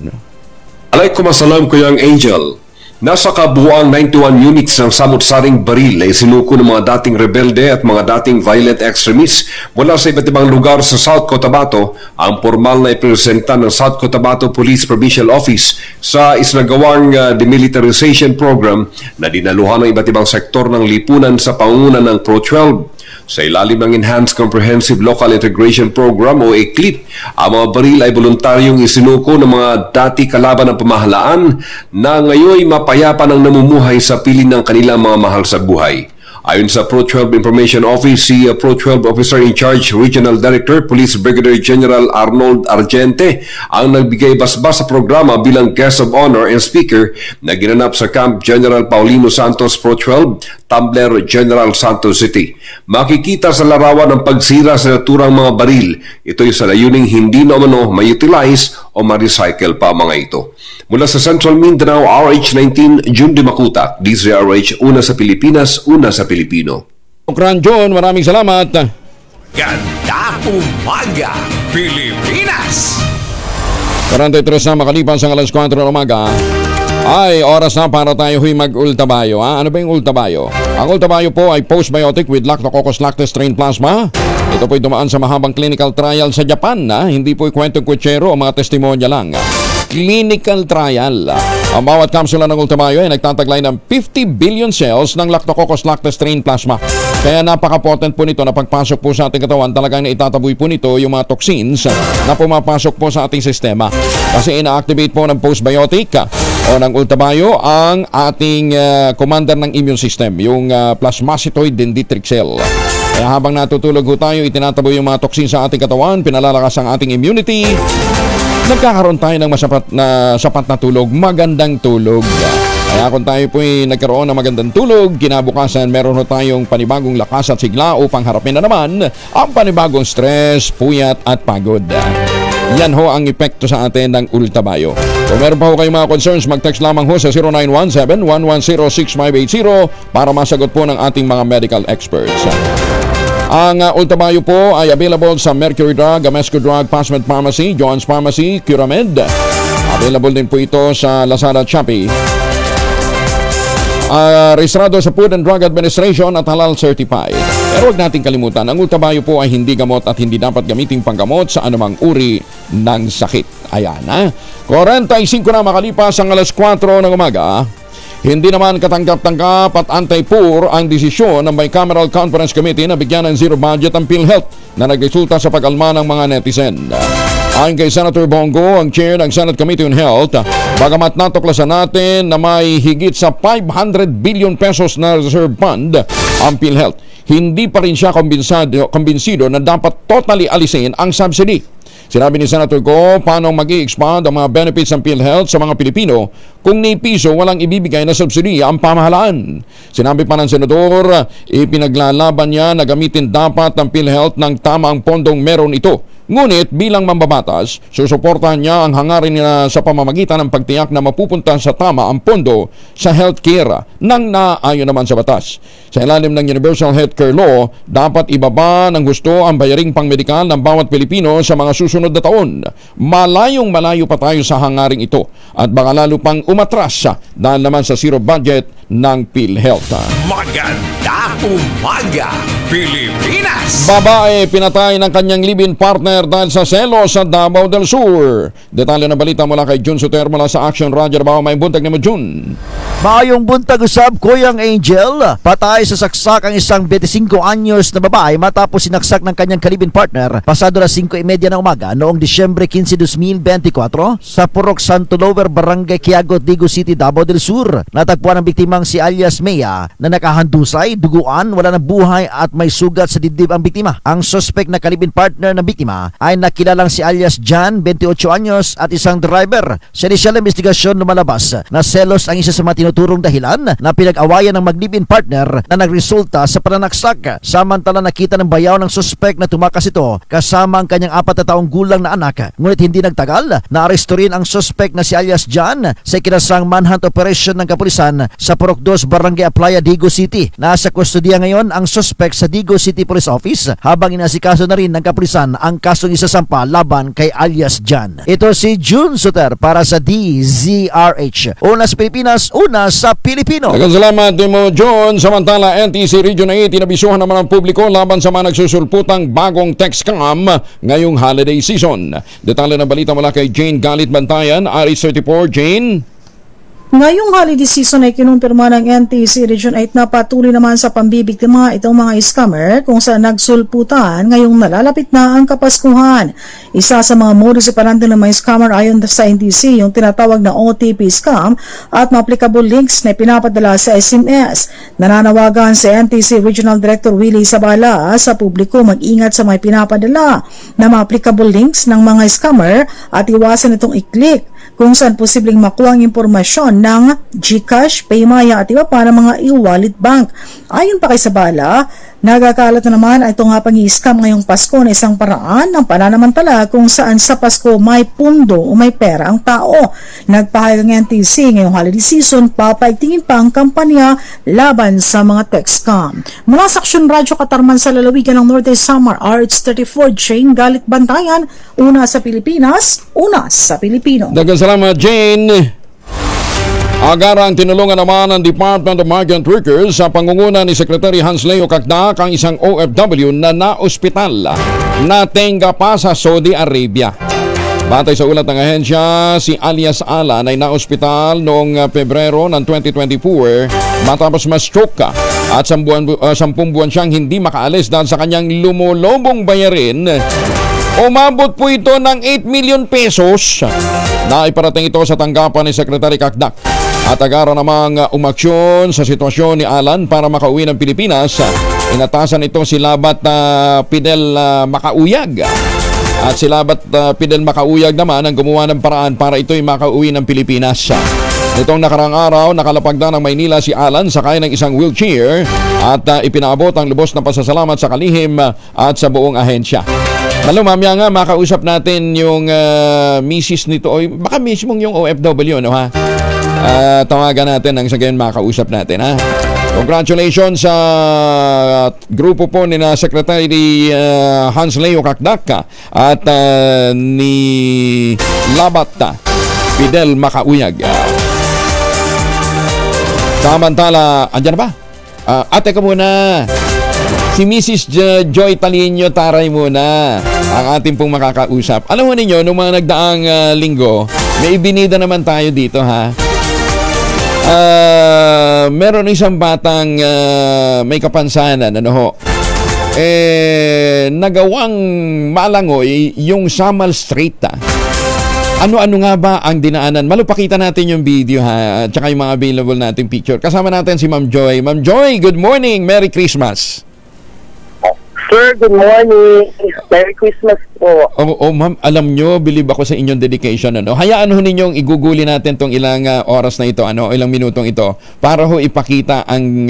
Alaikumasalam, Kuyang Angel. Nasa kabuuang 91 units ng samut-saring baril ay sinuko ng mga dating rebelde at mga dating violent extremists mula sa iba't ibang lugar sa South Cotabato ang formal na ipresenta ng South Cotabato Police Provincial Office sa isinagawang demilitarization program na dinaluhan ng iba't ibang sektor ng lipunan sa pangunguna ng Pro-12. Sa ilalim ng Enhanced Comprehensive Local Integration Program o ECLIP, ang mga baril ay voluntaryong isinuko ng mga dati kalaban ng pamahalaan na ngayon mapayapa ng namumuhay sa piling ng kanilang mga mahal sa buhay. Ayon sa Pro-12 Information Office, si Pro-12 Officer in Charge Regional Director Police Brigadier General Arnold Argente ang nagbigay basbas sa programa bilang Guest of Honor and Speaker na ginanap sa Camp General Paulino Santos Pro-12, Tumbler, General Santos City. Makikita sa larawan ng pagsira sa naturang mga baril. Ito'y sa layuning hindi na umano ma-utilize o ma-recycle pa mga ito. Mula sa Central Mindanao, RH19, Jun Dimacuta, DZRH, una sa Pilipinas, una sa Pilipino. John, maraming salamat. Magandang umaga, Pilipinas! 43 na makalipas ang alas 4 ng umaga. Ay, oras na para tayo mag-ultabayo. Ano ba yung ultabayo? Ang ultabayo po ay postbiotic with Lactococcus lactis strain plasma. Ito po ay dumaan sa mahabang clinical trial sa Japan. Hindi po kwentong kutsero o mga testimonya lang. Clinical trial. Ang bawat kapsula ng ultabayo ay nagtataglay ng 50 billion cells ng Lactococcus lactis strain plasma. Kaya napaka-potent po nito na pagpasok po sa ating katawan, talagang naitataboy po nito yung mga toxins na pumapasok po sa ating sistema. Kasi ina-activate po ng postbiotic o ng ultabayo ang ating commander ng immune system, yung plasmacytoid dendritic cell. Kaya habang natutulog po tayo, itinataboy yung mga toxins sa ating katawan, pinalalakas ang ating immunity, nagkakaroon tayo ng sapat na tulog, magandang tulog. Kaya kung tayo po'y nagkaroon ng magandang tulog, kinabukasan meron ho tayong panibagong lakas at sigla upang harapin na naman ang panibagong stress, puyat at pagod. Yan ho ang epekto sa atin ng ultabayo. Kung meron pa ho kayong mga concerns, mag-text lamang ho sa 0917-110-6580 para masagot po ng ating mga medical experts. Ang ultabayo po ay available sa Mercury Drug, Amesco Drug, Passment Pharmacy, John's Pharmacy, Curamed. Available din po ito sa Lazada at Shopee. Rehistrado sa Food and Drug Administration at halal certified. Pero huwag nating kalimutan, ang ultabayo po ay hindi gamot at hindi dapat gamiting panggamot sa anumang uri ng sakit. Ayan 45 na makalipas ang alas 4 ng umaga. Hindi naman katanggap-tanggap at anti-poor ang desisyon ng Bicameral Conference Committee na bigyan ng zero budget ang PhilHealth na nagresulta sa pag-alma ng mga netizen. Ayon kay Senator Bongo, ang chair ng Senate Committee on Health, bagamat natuklasan natin na may higit sa 500 billion pesos na reserve fund ang PhilHealth, hindi pa rin siya kumbinsido na dapat totally alisin ang subsidy. Sinabi ni Senator Go, paano mag-i-expand ang mga benefits ng PhilHealth sa mga Pilipino kung ni piso walang ibibigay na subsidiya ang pamahalaan. Sinabi pa ng Senador, ipinaglalaban niya na gamitin dapat ng PhilHealth ng tamang pondong meron ito. Ngunit bilang mambabatas, susuportahan niya ang hangarin niya sa pamamagitan ng pagtiyak na mapupunta sa tama ang pondo sa healthcare nang naayon naman sa batas. Sa ilalim ng Universal Healthcare Law, dapat ibaba ng gusto ang bayaring pangmedikal ng bawat Pilipino sa mga susunod na taon. Malayong-malayo pa tayo sa hangaring ito at baka lalo pang umatras dahil naman sa zero budget ng PhilHealth. Magandang umaga, Pilipinas! Babae pinatay ng kanyang live-in partner dahil sa selos sa Davao del Sur. Detalye ng balita mula kay Jun Soter mula sa Action Radio Davao. May buntag ni mo, Jun. Maayong buntag usab, Kuyang Angel. Patay sa saksak ang isang 25 anyos na babae matapos sinaksak ng kanyang kalibin partner pasado alas 5:30 ng umaga noong Disyembre 15, 2024 sa Purok Santo Lower, Barangay Quiago, Digo City, Davao del Sur. Natagpuan ang biktimang si alias Mea na nakahandusay, duguan, wala na buhay at may sugat sa dibdib ang biktima. Ang suspect na kalibin partner ng biktima ay nakilalang si alias Jan, 28 anyos at isang driver. Sa inisyal na investigasyon lumalabas na selos ang isa sa mga tinuturong dahilan na pinag-awayan ng mag-live-in partner na nagresulta sa pananaksak. Samantala nakita ng bayaw ng suspect na tumakas ito kasama ang kanyang 4 na taong gulang na anak. Ngunit hindi nagtagal, naaresto rin ang suspect na si alias Jan sa ikinasang manhunt operation ng kapulisan sa Purok 2, Barangay Aplaya, Digo City. Nasa kustodiya ngayon ang suspect sa Digo City Police Office habang inasikaso na rin ng kapulisan ang kasong isasampa laban kay alias Jan. Ito si June Soter para sa DZRH. Una sa Pilipinas, una sa Pilipino. Daghang salamat mo, John. Samantala, NTC Region 8 inabisuhan naman ang publiko laban sa mga nagsusulputang bagong text scam ngayong holiday season. Detalye ng balita mula kay Jane Galit Bantayan, RH34. Jane? Ngayong holiday season ay kinumpirma ng NTC Region 8 na patuloy naman sa pambibiktima itong mga scammer kung saan nagsulputan ngayong nalalapit na ang Kapaskuhan. Isa sa mga modus operandi ng mga scammer ayon sa NTC yung tinatawag na OTP scam at mga applicable links na pinapadala sa SMS. Nananawagan sa NTC Regional Director Willie Sabala sa publiko mag-ingat sa mga pinapadala na mga applicable links ng mga scammer at iwasan itong i-click kung saan posibleng makuha ang impormasyon ng GCash, Paymaya at iba pa ng mga e-wallet bank. Ayon pa kay Sabala, Nagakalat na naman ito nga pang-i-scam ngayong Pasko na isang paraan ng pananamantala kung saan sa Pasko may pundo o may pera ang tao. Nagpahayag ng NTC ngayong holiday season, papaigtingin pa ang kampanya laban sa mga tech scam. Mula sa Aksyon Radyo Katarman sa lalawigan ng Norte Samar, RH34 Jane Galit Bantayan, una sa Pilipinas, una sa Pilipino. Daghang salamat, Jane. Agarang tinulungan naman ng Department of Migrant Workers sa pangunguna ni Secretary Hans Leo Cagnac ang isang OFW na na-ospital na tenga pa sa Saudi Arabia. Batay sa ulat ng ahensya, si alias Alan ay na-ospital noong Pebrero ng 2024 matapos ma-stroke at 10 buwan siyang hindi makaalis dahil sa kanyang lumulobong bayarin. Umabot po ito ng 8 million pesos na iparating ito sa tanggapan ni Secretary Cagnac. At agara namang umaksyon sa sitwasyon ni Alan para makauwi ng Pilipinas. Inatasan ito si Labat Pidel Makauyag. At si Labat Pidel Makauyag naman ang gumawa ng paraan para ito'y makauwi ng Pilipinas. Nitong nakarang araw, nakalapag na ng Maynila si Alan sakay ng isang wheelchair at ipinaabot ang lubos na pasasalamat sa kalihim at sa buong ahensya. Malo, mamaya nga makausap natin yung misis nito o baka mismong yung OFW, no ha? Tawagan natin ang sa gayon makausap natin, ha? Congratulations sa grupo po ni na Secretary Hans Leo Cagnac at ni Labat Pidel Makauyag. Samantala, andyan na ba? Ate ka muna. Si Mrs. Joy Talino Taray muna ang ating pong makakausap. Alam mo ninyo, nung mga nagdaang linggo, may ibinida naman tayo dito, ha? Meron isang batang may kapansanan, ano ho? Nagawang malangoy yung Samal Street, ha? Ano-ano nga ba ang dinaanan? Malupakita natin yung video, ha? At saka yung mga available nating picture. Kasama natin si Ma'am Joy. Ma'am Joy, good morning! Merry Christmas! Sir, good morning. Merry Christmas po. Ma'am, alam nyo, believe ako sa inyong dedication. Ano? Hayaan ho ninyong iguguli natin tong ilang oras na ito, ilang minutong ito, para ho ipakita ang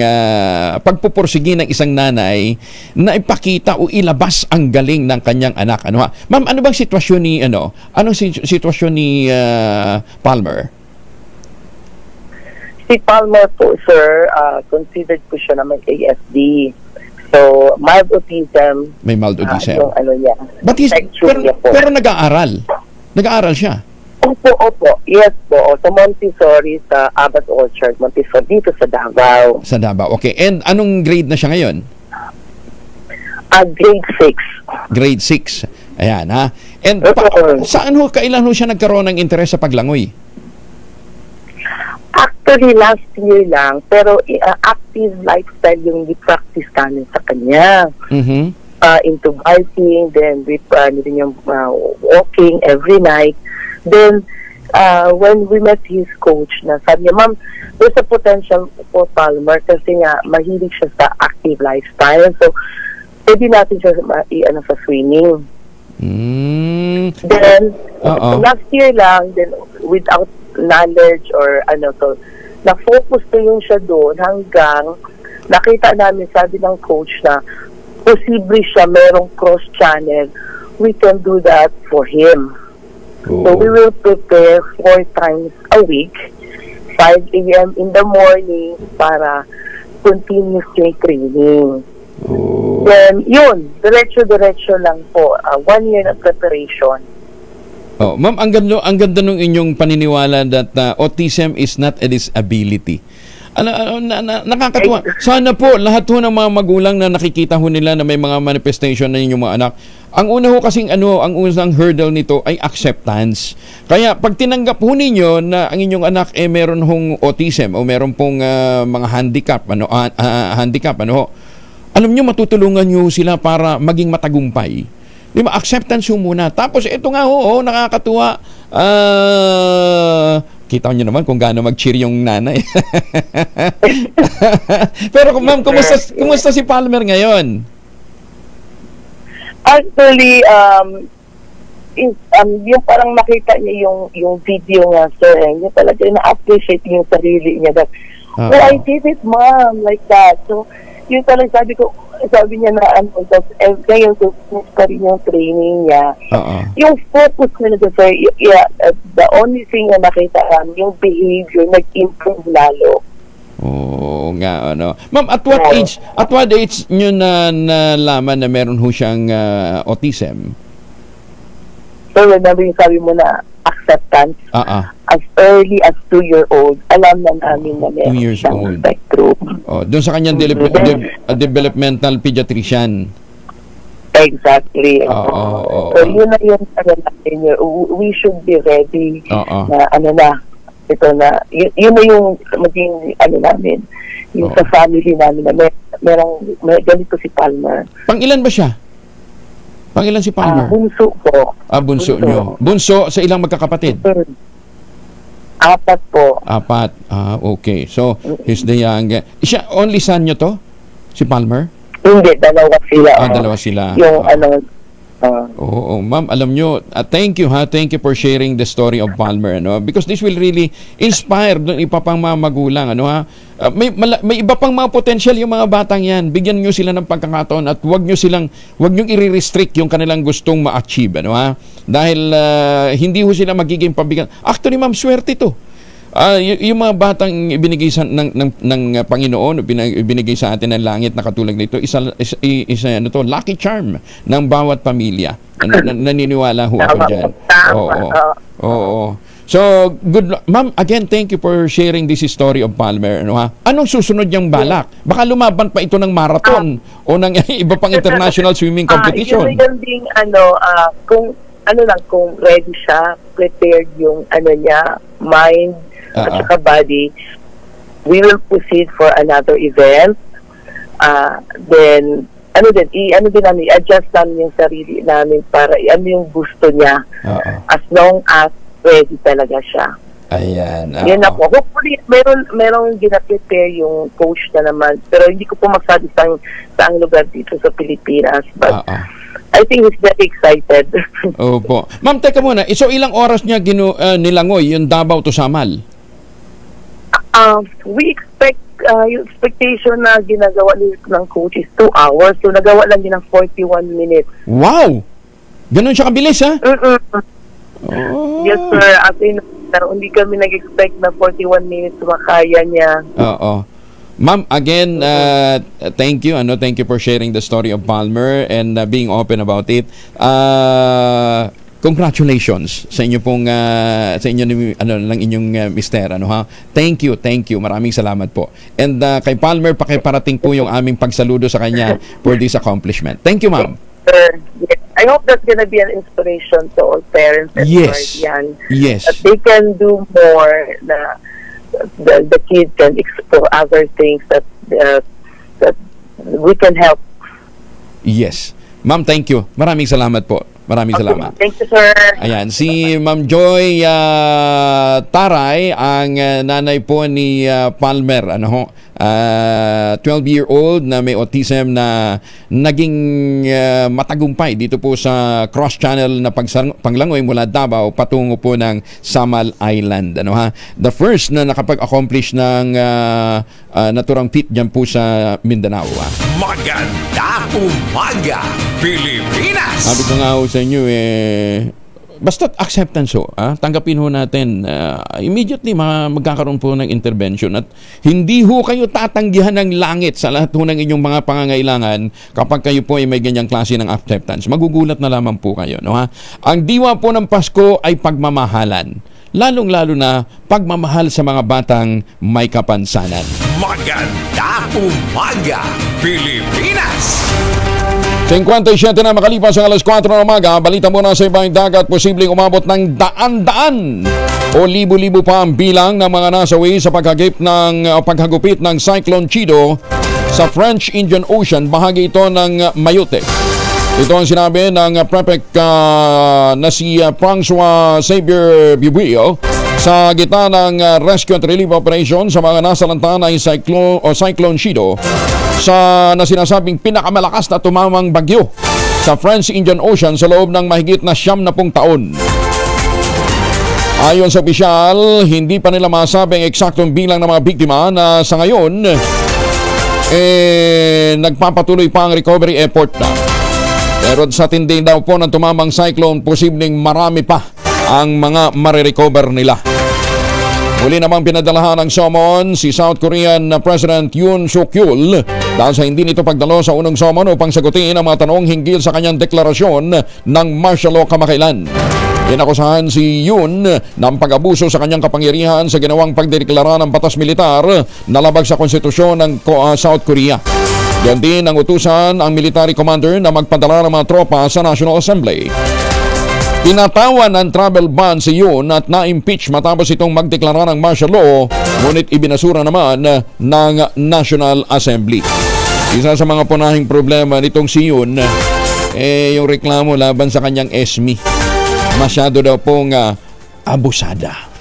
pagpupursigi ng isang nanay na ipakita o ilabas ang galing ng kanyang anak. Ano, ha? Ma'am, ano bang sitwasyon ni, anong sitwasyon ni Palmer? Si Palmer po, sir, considered ko siya na may ASD. So, mild autism. May mild autism. Yung ano niya. Pero nag-aaral. Nag-aaral siya. Opo. Yes po. Sa Montessori, sa Abbott Orchard, Montessori, dito sa Davao. Sa Davao. Okay. And anong grade na siya ngayon? Grade 6. Grade 6. Ayan, ha? And kailan ho siya nagkaroon ng interes sa paglangoy? Actually, last year lang, pero active lifestyle yung i-practice namin sa kanya. Mm-hmm. Into biking, then yung walking every night. Then, when we met his coach, na sabi niya, Ma'am, there's a potential for Palmer kasi nga, mahilig siya sa active lifestyle. So, pwede natin siya sa swimming. Then, last year lang, then without knowledge or so na-focus na yun siya doon hanggang nakita namin, sabi ng coach na posible siya merong cross-channel, we can do that for him. So we will prepare 4 times a week, 5 a.m. in the morning para continuous training. Then yun, diretso lang po, 1 year na preparation. Ma'am, ang ganda nung inyong paniniwala that autism is not a disability. Nakakatuwa. Sana po lahat ho ng mga magulang na nakikita ho nila na may mga manifestation na inyong mga anak. Ang una ho kasing ang unang hurdle nito ay acceptance. Kaya pag tinanggap ho ninyo na ang inyong anak meron hong autism o meron pong mga handicap, alam nyo, matutulungan nyo sila para maging matagumpay. Di ba? Acceptance yung muna. Tapos ito nga nakakatuwa. Kita nyo naman kung gaano mag-cheer yung nanay. Pero ma'am, kumusta si Palmer ngayon? Actually, yung parang makita niya yung video nga, sir, niya talaga na-appreciate yung sarili niya that, I did it, Mom, like that. So, Yung talagang sabi niya na ngayon pa rin yung training niya. Yung focus na nito, sir, the only thing na nakita namin, yung behavior, nag-improve lalo. Oo nga, ano. Ma'am, at what age nyo na nalaman na meron ho siyang autism? So, remember yung sabi mo na acceptance. As early as 2-year-old, alam na namin na meron 2 years siyang old. spectrum. Doon sa kanyang developmental pediatrician. Exactly. So, yun na yun natin. We should be ready na ito na, yun na yung maging namin, yung sa family namin na may ganito si Palmer. Pangilan ba siya? Pangilan si Palmer? Bunso po. Bunso nyo. Bunso sa ilang magkakapatid? 4 po. 4. Okay. So, he's the young. Siya, only son nyo to? Si Palmer? Hindi, 2 sila. 2 sila. Yung Oo, ma'am, alam nyo, thank you Thank you for sharing the story of Palmer, because this will really inspire ng iba pang mga magulang, may iba pang mga potential yung mga batang yan. Bigyan nyo sila ng pagkakataon at wag nyo i-restrict yung kanilang gustong ma-achieve, dahil hindi ho sila magiging pabigat. Actually, ma'am, swerte to. Yung mga batang ibinigay ng Panginoon, ibinigay sa atin ng langit na katulad nito, isa lucky charm ng bawat pamilya. Naniniwala ho ako dyan. Oo. So, good luck. Ma'am, again, thank you for sharing this story of Palmer. Anong susunod niyang balak? Baka lumaban pa ito ng marathon o ng iba pang international swimming competition. Yun ding kung ready siya, prepared yung niya, mind, at saka body, we will proceed for another event. Then, namin, i-adjust namin yung sarili namin para yung gusto niya. As long as ready talaga siya. Ayan. Yan na po. Hopefully, merong gina-prepare yung coach na naman. Pero hindi ko po masabi saang lugar dito sa Pilipinas. But, I think he's very excited. Opo. Ma'am, teka muna. So, ilang oras niya nilangoy yung Davao to Samal? We expect, yung expectation na ginagawa ng coach is 2 hours. So, nagawa lang din ng 41 minutes. Wow! Ganun siya kabilis, ha? Yes, sir. Hindi kami nag-expect na 41 minutes makaya niya. Ma'am, again, thank you. Thank you for sharing the story of Palmer and being open about it. Congratulations sa inyo pong sa inyo ng inyong mister, Thank you. Maraming salamat po. And kay Palmer, pakiparating po yung aming pagsaludo sa kanya for this accomplishment. Thank you, ma'am. Sir, I hope that's gonna be an inspiration to all parents and guardians. Yes. That they can do more. The kid can explore other things that we can help. Yes. Ma'am, thank you. Maraming salamat po. Maraming salamat. Thank you, sir. Ayan, si Ma'am Joy Taray, ang nanay po ni Palmer, 12-year-old na may autism na naging matagumpay dito po sa cross-channel na panglangoy mula Davao patungo po ng Samal Island. The first na nakapag-accomplish ng naturang feat dyan po sa Mindanao. Maganda umaga, Pilipinas! Sabi ko nga ho sa inyo, basta't acceptance ho, tanggapin ho natin, immediately magkakaroon po ng intervention at hindi ho kayo tatanggihan ng langit sa lahat ho ng inyong mga pangangailangan kapag kayo po ay may ganyang klase ng acceptance. Magugulat na lamang po kayo. Ang diwa po ng Pasko ay pagmamahalan. Lalong-lalo na pagmamahal sa mga batang may kapansanan. Maganda umaga, Pilipinas! 57 na makalipas ang alas 4 ng umaga, balita muna sa ibang dagat, posibleng umabot ng daan-daan o libo-libo pa ang bilang ng mga nasawi sa paghagupit ng Cyclone Chido sa French Indian Ocean, bahagi ito ng Mayotte. Ito ang sinabi ng Prefect na si Francois Xavier Bibuio sa gitna ng Rescue and Relief Operation sa mga nasalanta ng Cyclone Chido na sinasabing pinakamalakas na tumamang bagyo sa French Indian Ocean sa loob ng mahigit na 70 taon. Ayon sa opisyal, hindi pa nila masabing eksaktong bilang ng mga biktima na sa ngayon nagpapatuloy pa ang recovery effort na. Pero sa tindi daw po ng tumamang cyclone, posibleng marami pa ang mga marirecover nila. Muli namang pinadalahan ng summon si South Korean President Yoon Suk-yeol dahil sa hindi nito pagdalo sa unang summon upang sagutin ang mga tanong hinggil sa kanyang deklarasyon ng martial law kamakailan. Inakusahan si Yoon ng pag-abuso sa kanyang kapangyarihan sa ginawang pagdedeklara ng batas militar na labag sa konstitusyon ng South Korea. Yan din ang utusan ang military commander na magpadala ng mga tropa sa National Assembly. Pinatawan ng travel ban si Yoon at na-impeach matapos itong magdeklara ng martial law, ngunit ibinasura naman ng National Assembly. Isa sa mga punahing problema nitong si Yoon, yung reklamo laban sa kanyang ESMI. Masyado daw pong abusada.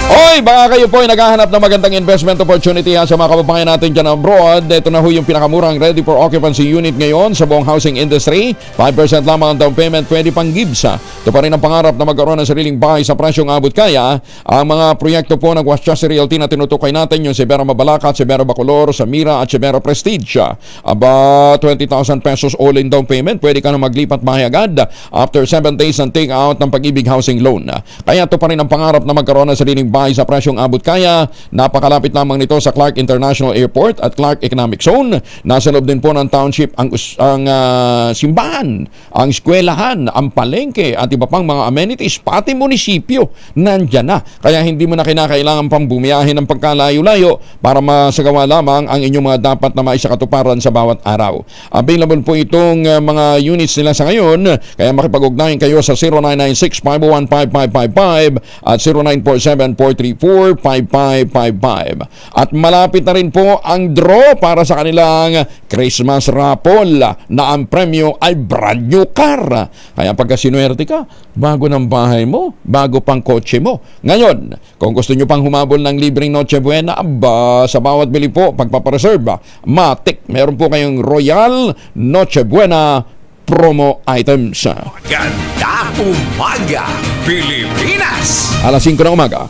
Oy, baka kayo po ay naghahanap ng magandang investment opportunity sa mga kababayan natin dyan abroad. Ito na ho yung pinakamurang ready for occupancy unit ngayon sa buong housing industry. 5% lamang ang down payment, pwede pang gibsa. Ito pa rin ang pangarap na magkaroon ng sariling bahay sa presyong abot kaya. Ang mga proyekto po ng Westchester Realty na tinutukoy natin, yung Severo Mabalacat, Severo Bacolor, Samira at Severo Prestige. Aba, 20,000 pesos all-in down payment. Pwede ka na maglipat bahay agad after 7 days ng take-out ng Pag-ibig Housing Loan. Kaya ito pa rin ang pangarap na magkaroon ng sariling bahay sa presyong abot kaya. Napakalapit lamang nito sa Clark International Airport at Clark Economic Zone. Nasa loob din po ng township ang simbahan, ang eskwelahan, ang palengke at iba pang mga amenities, pati munisipyo nandyan na. Kaya hindi mo na kinakailangan pang bumiyahe ng pagkalayo-layo para masagawa lamang ang inyong mga dapat na maisakatuparan sa bawat araw. Available po itong mga units nila sa ngayon, kaya makipag-ugnayan kayo sa 0996-501-5555 at 0947-434-5555. At malapit na rin po ang draw para sa kanilang Christmas raffle na ang premyo ay brand new car. Kaya pagka sinuwerte ka, bago ng bahay mo, bago pang kotse mo. Ngayon, kung gusto nyo pang humabol ng libreng Noche Buena, aba, sa bawat bili po, pagpapareserve, matik, meron po kayong Royal Noche Buena promo items. Maganda umaga, Pilipinas! Alas 5 ng umaga.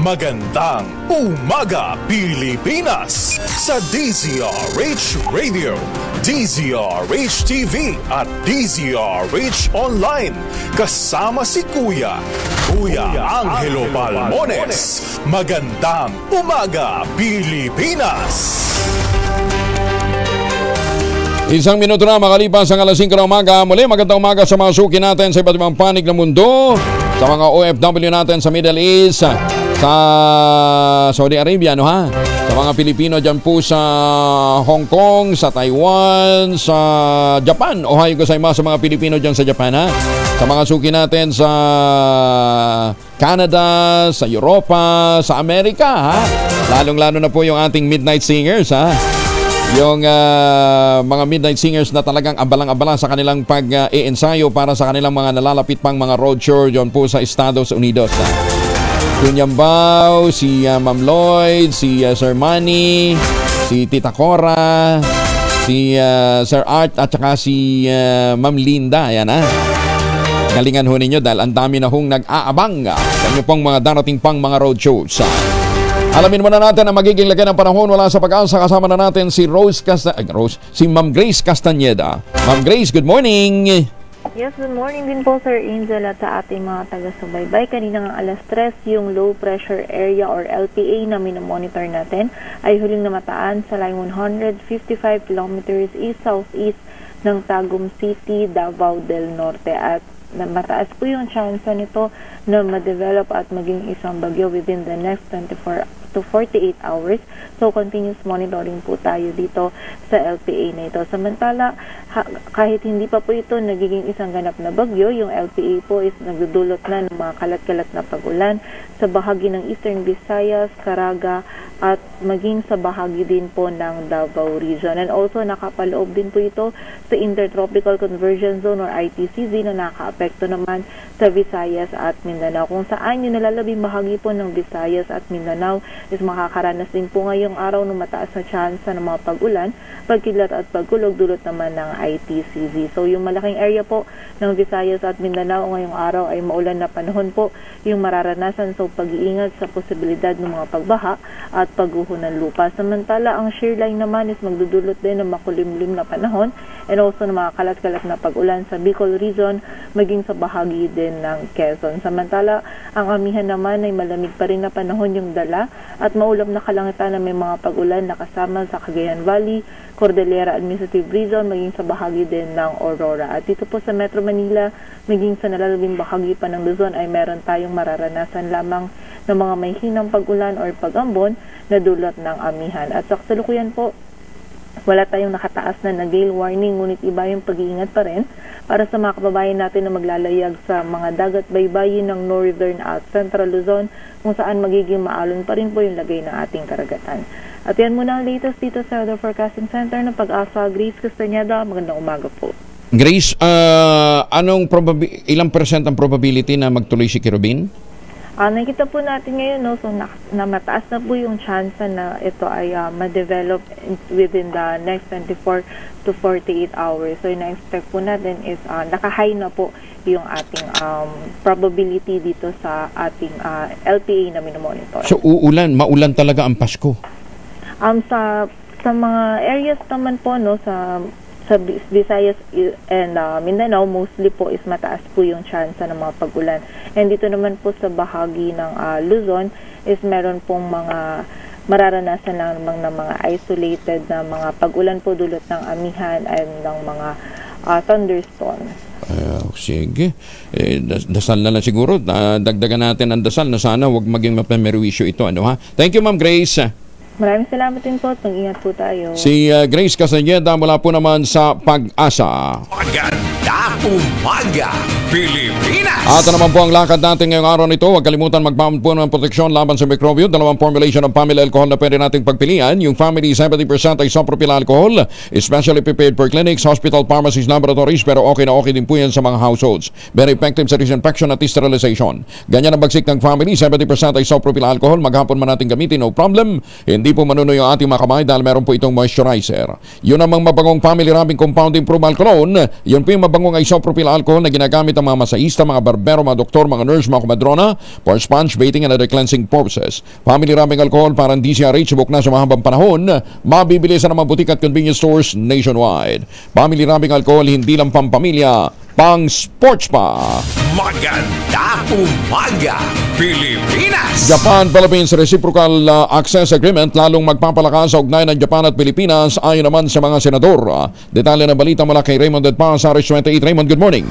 Magandang umaga, Pilipinas! Sa DZRH Radio, DZRH TV at DZRH Online. Kasama si Kuya Angelo Palmones. Magandang umaga, Pilipinas! Isang minuto na makalipas ang alas 5 ng umaga. Muli, magandang umaga sa mga suki natin sa iba't ibang panig ng mundo, sa mga OFW natin sa Middle East, sa Saudi Arabia, no ha? Sa mga Pilipino dyan po sa Hong Kong, sa Taiwan, sa Japan. Ohayo gozaimasu sa mga Pilipino dyan sa Japan, ha? Sa mga suki natin sa Canada, sa Europa, sa Amerika, ha? Lalong-lalo na po yung ating Midnight Singers, ha? Yung mga Midnight Singers na talagang abalang-abala sa kanilang pag-iensayo para sa kanilang mga nalalapit pang mga roadshow dyan po sa Estados Unidos, ha? Kunyambao, si Ma'am Lloyd, si Sir Manny, si Tita Cora, si Sir Art at saka si Ma'am Linda. Ayan, ha. Galingan ho ninyo dahil ang dami na hong nag-aabang sa inyo pong mga darating pang mga roadshows. Alamin muna natin ang magiging lagay ng panahon wala sa pag-asa. Kasama na natin si si Ma'am Grace Castaneda. Ma'am Grace, good morning! Yes, good morning din po Sir Angel at sa ating mga taga-subaybay. Kanina nga alas 3, yung low pressure area or LPA na minomonitor natin ay huling namataan sa line 155 kilometers east-southeast ng Tagum City, Davao del Norte. At mataas po yung chance nito na ma-develop at maging isang bagyo within the next 24 to 48 hours. So, continuous monitoring po tayo dito sa LPA na ito. Samantala, kahit hindi pa po ito nagiging isang ganap na bagyo, yung LPA po is nagdudulot na ng mga kalat-kalat na pag-ulan sa bahagi ng Eastern Visayas, Caraga, at maging sa bahagi din po ng Davao Region. And also, nakapaloob din po ito sa Intertropical Convergence Zone or ITCZ na nakaapekto naman sa Visayas at Mindanao. Kung saan yung nalalabing bahagi po ng Visayas at Mindanao is makakaranas din po ngayong araw ng mataas na tsansa ng mga pag-ulan, pagkidlat at pagkulog dulot naman ng ITCZ. So, yung malaking area po ng Visayas at Mindanao ngayong araw ay maulan na panahon po yung mararanasan. So, pag-iingat sa posibilidad ng mga pagbaha at pagguho ng lupa. Samantala, ang shear line naman is magdudulot din ng makulimlim na panahon and also ng mga kalat-kalat na pag-ulan sa Bicol Region, maging sa bahagi din ng Quezon. Samantala, ang amihan naman ay malamig pa rin na panahon yung dala at maulap na kalangitan na may mga pag-ulan na kasama sa Cagayan Valley, Cordillera Administrative Region, maging sa bahagi din ng Aurora. At dito po sa Metro Manila, maging sa nalalabing bahagi pa ng Luzon ay meron tayong mararanasan lamang ng mga may hinang pag-ulan or pag-ambon na dulot ng amihan. At sa kasalukuyan po, wala tayong nakataas na gale warning, ngunit iba yung pag-iingat pa rin para sa mga kababayan natin na maglalayag sa mga dagat baybayin ng Northern at Central Luzon, kung saan magiging maalon pa rin po yung lagay ng ating karagatan. At yan muna ang latest dito sa Weather Forecasting Center ng Pag-asa. Grace Castañeda, magandang umaga po. Grace, ilang percent ang probability na magtuloy si Kerubin? Nakita po natin ngayon, no, so na mataas na po yung chance na ito ay ma-develop within the next 24 to 48 hours. So, yung na-expect po natin is naka-high na po yung ating probability dito sa ating LPA na minomonitor. So, maulan talaga ang Pasko? Sa mga areas naman po, no, sa Visayas and Mindanao, mostly po is mataas po yung chance ng mga pag-ulan. And dito naman po sa bahagi ng Luzon is meron pong mga mararanasan lang namang ng mga isolated na mga pag-ulan po dulot ng amihan and ng mga thunderstorms. Sige. Dasal na lang siguro. Dagdagan natin ang dasal na sana huwag maging mapamerwisyo ito. Thank you, Ma'am Grace. Maraming salamat din po at mag-ingat po tayo. Si Grace Castañeda mula po naman sa Pag-asa. Maganda umaga, Pilipinas! At naman po ang lakad natin ngayong araw nito. Huwag kalimutan magpamit po ng proteksyon laban sa mikrobyo. Dalawang formulation ng family alcohol na pwede nating pagpilian. Yung family 70% isopropyl alcohol, especially prepared for clinics, hospital, pharmacies, laboratories, pero okay na okay din po yan sa mga households. Very effective sa disinfection at sterilization. Ganyan ang bagsik ng family, 70% isopropyl alcohol. Maghapon man natin gamitin, no problem. Hindi po manuno yung ating mga kamay dahil meron po itong moisturizer. Yun namang mabangong family rubbing compound improved alcohol. Yun po yung mabangong isopropyl alcohol na ginagamit ng mga masaista, mga barbero, mga doktor, mga nurse, mga kumadrona for sponge bathing and other cleansing purposes. Family rubbing alcohol parang DCRH subok na sa mahabang panahon. Mabibili sa mga butik at convenience stores nationwide. Family rubbing alcohol hindi lang pampamilya, pang sports pa. Maganda umaga, Pilipinas! Japan-Philippines Reciprocal Access Agreement lalong magpapalakas sa ugnayan ng Japan at Pilipinas ayon naman sa mga senador. Detalye ng balita mula kay Raymond Edpa sa RH28. Raymond, good morning.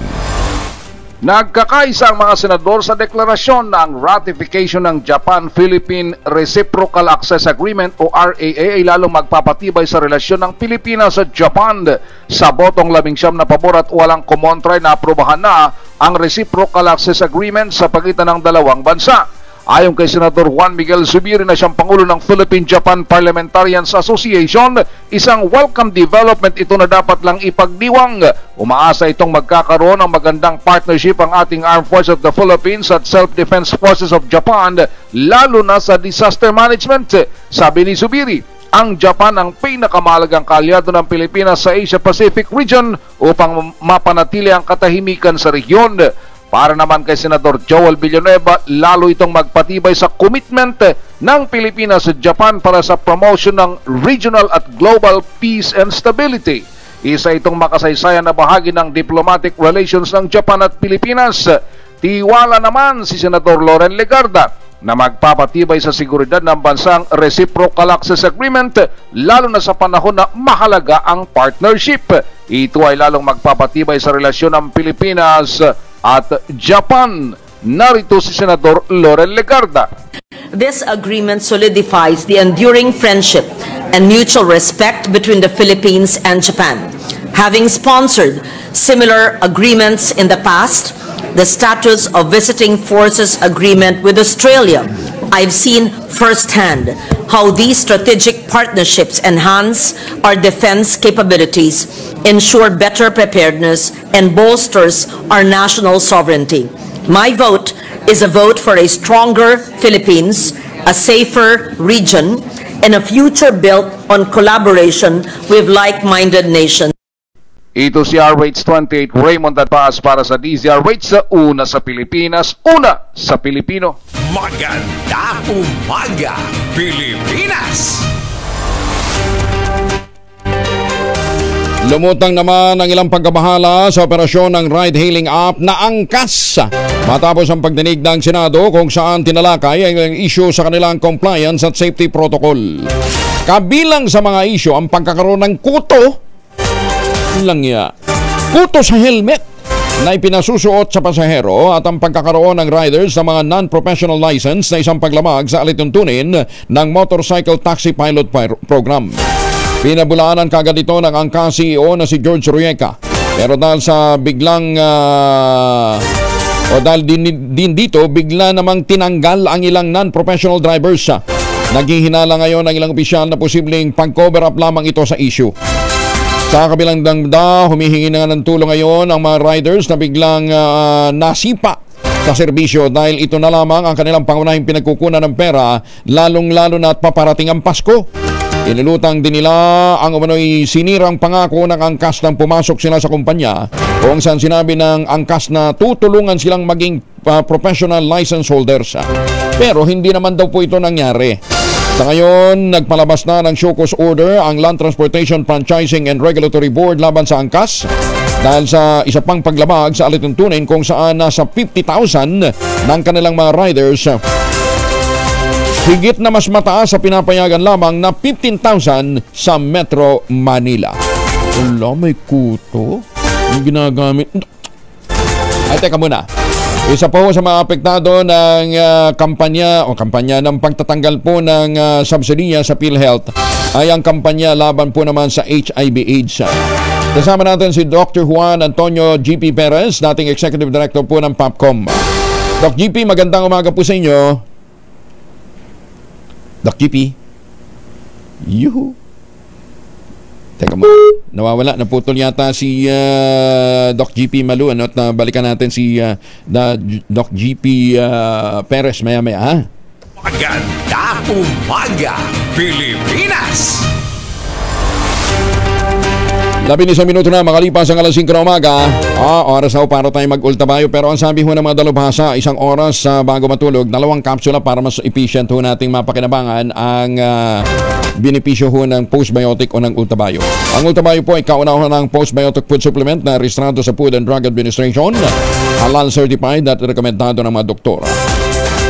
Nagkakaisa ang mga senador sa deklarasyon ng ratification ng Japan-Philippine Reciprocal Access Agreement o RAA ay lalong magpapatibay sa relasyon ng Pilipinas at Japan. Sa botong 19 na pabor at walang kumontra na aprobahan na ang Reciprocal Access Agreement sa pagitan ng dalawang bansa. Ayon kay Senador Juan Miguel Zubiri na siyang Pangulo ng Philippine-Japan Parliamentarians Association, isang welcome development ito na dapat lang ipagdiwang. Umaasa itong magkakaroon ng magandang partnership ang ating Armed Forces of the Philippines at Self-Defense Forces of Japan, lalo na sa disaster management. Sabi ni Zubiri, ang Japan ang pinakamahalagang kaalyado ng Pilipinas sa Asia-Pacific region upang mapanatili ang katahimikan sa rehiyon. Para naman kay Senador Joel Villanueva, lalo itong magpatibay sa commitment ng Pilipinas at Japan para sa promotion ng regional at global peace and stability. Isa itong makasaysayan na bahagi ng diplomatic relations ng Japan at Pilipinas. Tiwala naman si Senador Loren Legarda na magpapatibay sa seguridad ng bansang Reciprocal Access Agreement, lalo na sa panahon na mahalaga ang partnership. Ito ay lalong magpapatibay sa relasyon ng Pilipinas at Japan. Narito si Senador Laurel Legarda. This agreement solidifies the enduring friendship and mutual respect between the Philippines and Japan. Having sponsored similar agreements in the past, the status of visiting forces agreement with Australia, I've seen firsthand how these strategic partnerships enhance our defense capabilities, ensure better preparedness, and bolsters our national sovereignty. My vote is a vote for a stronger Philippines, a safer region, and a future built on collaboration with like-minded nations. Ito si RH28 Raymond Adpaz para sa DZRH sa una sa Pilipinas, una sa Pilipino. Maganda umaga, Pilipinas! Lumutang naman ang ilang pagkabahala sa operasyon ng ride-hailing app na angkas matapos ang pagdinig ng Senado kung saan tinalakay ang issue sa kanilang compliance at safety protocol. Kabilang sa mga issue ang pagkakaroon ng kuto sa helmet na ipinasusuot sa pasahero at ang pagkakaroon ng riders sa mga non-professional license na isang paglamag sa alituntunin ng Motorcycle Taxi Pilot Program. Pinabulaanan kagad ito ng angkas CEO na si George Rueca. Pero dahil sa biglang dahil din dito bigla namang tinanggal ang ilang non-professional drivers. Naghihinala ngayon ang ilang opisyal na posibleng pag-cover up lamang ito sa issue. Sa kabilang dangda, humihingi na ng tulong ngayon ang mga riders na biglang nasipa sa serbisyo dahil ito na lamang ang kanilang pangunahing pinagkukunan ng pera, lalong-lalo na at paparating ang Pasko. Inilutang din nila ang umano'y sinirang pangako ng angkas nang pumasok sila sa kumpanya kung saan sinabi ng angkas na tutulungan silang maging professional license holders. Pero hindi naman daw po ito nangyari. Sa ngayon, nagpalabas na ng show cause order ang Land Transportation Franchising and Regulatory Board laban sa angkas dahil sa isa pang paglamag sa alituntunin kung saan nasa 50,000 ng kanilang mga riders. Higit na mas mataas sa pinapayagan lamang na 15,000 sa Metro Manila. Wala, may kuto? Yung ginagamit? Ay, teka muna. Isa po sa mga apektado ng kampanya ng pagtatanggal po ng subsidiya sa PhilHealth ay ang kampanya laban po naman sa HIV/AIDS. Kasama natin si Dr. Juan Antonio GP Perez, dating Executive Director po ng PAPCOM. Doc GP, magandang umaga po sa inyo. Doc GP. Yuhu. Teka mo, nawawala, naputol yata si Doc GP Malu, at balikan natin si Doc GP Perez maya-maya, ha? Maganda umaga, Pilipinas! 11 minuto na makalipas ang alas 5 na umaga. Oras na para tayo mag-ultabayo. Pero ang sabi ho ng mga dalubhasa, isang oras bago matulog, 2 kapsula para mas efficient ho nating mapakinabangan ang benepisyo ho ng postbiotic o ng ultabayo. Ang ultabayo po ay kaunahan ng postbiotic food supplement na rehistrado sa Food and Drug Administration, halal certified at rekomendado ng mga doktor.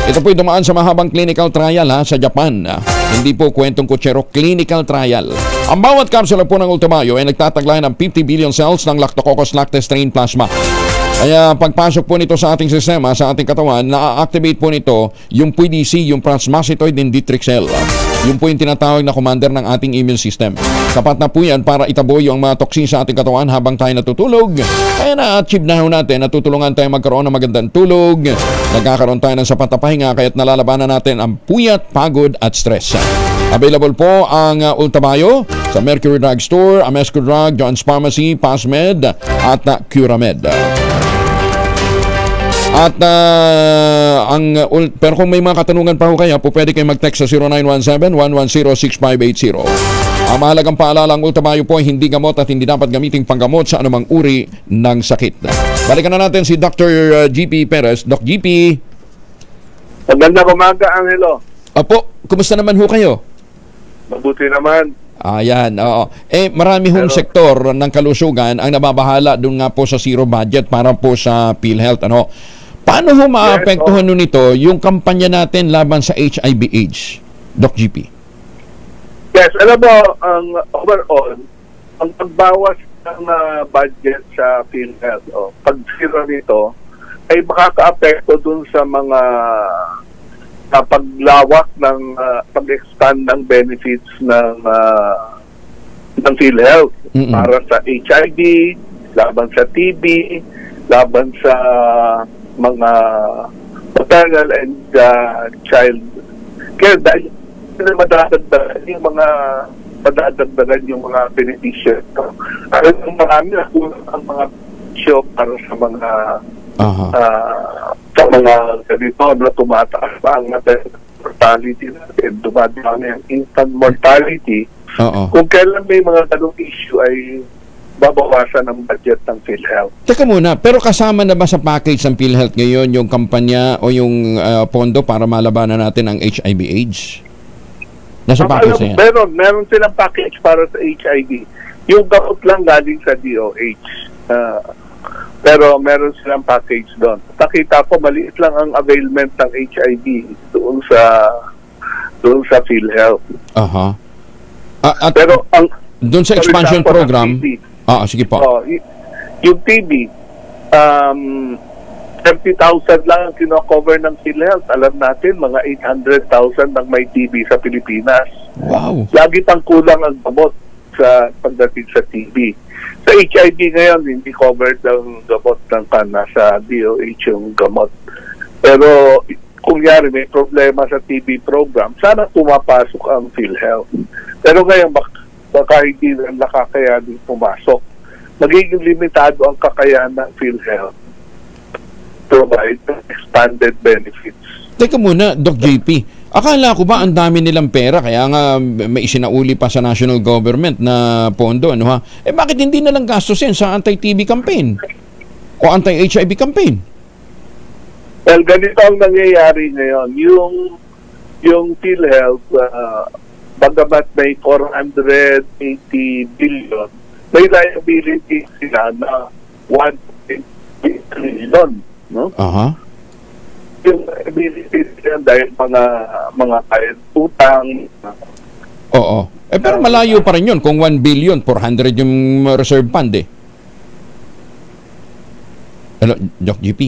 Ito po dumaan sa mahabang clinical trial sa Japan. Hindi po kwentong kutsero, clinical trial. Ang bawat kapsula po ng ultimayo ay nagtataglay ng 50 billion cells ng Lactococcus lactis strain plasma. Kaya pagpasok po nito sa ating sistema, sa ating katawan, na-activate po nito yung PDC, yung plasmacytoid dendritic cell. Yung po yung tinatawag na commander ng ating immune system. Sapat na po yan para itaboy yung mga toksin sa ating katawan habang tayo natutulog. Kaya na-achieve na natin, natutulungan tayo magkaroon ng magandang tulog, nagkakaroon tayo ng sapat na pahinga, kaya't nalalabanan natin ang puyat, pagod at stress. Available po ang Ultabayo sa Mercury Drug Store, Amesco Drug, John's Pharmacy, Pasmed at Curamed. At pero kung may mga katanungan pa ho kaya, po pwede kayo mag-text sa 0917-110-6580. Ang mahalagang paalala, ang Ultabayo po ay hindi gamot at hindi dapat gamiting panggamot sa anumang uri ng sakit. Balikan na natin si Dr. GP Perez. Doc GP. Magandang umaga, Angelo. Apo, kumusta naman ho kayo? Mabuti naman. Ayan, oo. Marami hong sektor ng kalusugan ang nababahala doon nga po sa zero budget para po sa PhilHealth. Ano? Paano ho maapektuhan nun ito yung kampanya natin laban sa HIV/AIDS, Doc GP? Yes, alam mo, ang overall, ang pagbawas ng budget sa PhilHealth, pag zero nito, ay makaka-apekto dun sa mga paglawak ng pag-expand ng benefits ng PhilHealth para sa HIV, laban sa TB, laban sa mga maternal and child care, dahil madadagdagan yung mga beneficyo. Alam mo, marami na ang mga beneficyo para sa mga ganito na tumataas pa ang mortality natin, dumadami ang infant mortality. Kung kailan may mga ganong issue ay babawasan ang budget ng PhilHealth. Teka muna, pero kasama na ba sa package ng PhilHealth ngayon yung kampanya o yung pondo para malabanan natin ang HIV/AIDS? Nasa package na yan? Meron silang package para sa HIV. Yung gamot lang galing sa DOH. Pero meron silang package doon. Nakita ko maliit lang ang availment ng HIV doon sa PhilHealth. Pero ang doon sa expansion program, sige po. Yung TB, 30,000 lang ang kino-cover ng PhilHealth. Alam natin, mga 800,000 ang may TB sa Pilipinas. Wow. Lagi pang kulang ang gamot sa pagdating sa TB. Sa HIV ngayon, hindi covered ang gamot ng nasa DOH yung gamot. Pero kung yari may problema sa TB program, sana pumapasok ang PhilHealth. Pero ngayon, baka hindi na nakakayanin pumasok. Magiging limitado ang kakayahan ng PhilHealth provide expanded benefits. Teka muna, Doc JP. Akala ko ba ang dami nilang pera kaya nga may isinauli pa sa national government na pondo, ano ha? Bakit hindi na lang gastusin sa anti-TB campaign o anti-HIV campaign? Well, ganito ang nangyayari ngayon. Yung PhilHealth, bagamat may 480 billion, may liability sila na 1.8 trillion. No? Yung liability sila dahil mga utang. Oo. Pero malayo pa rin yun kung 1 billion, 400 yung reserve fund eh. Hello, Doc GP.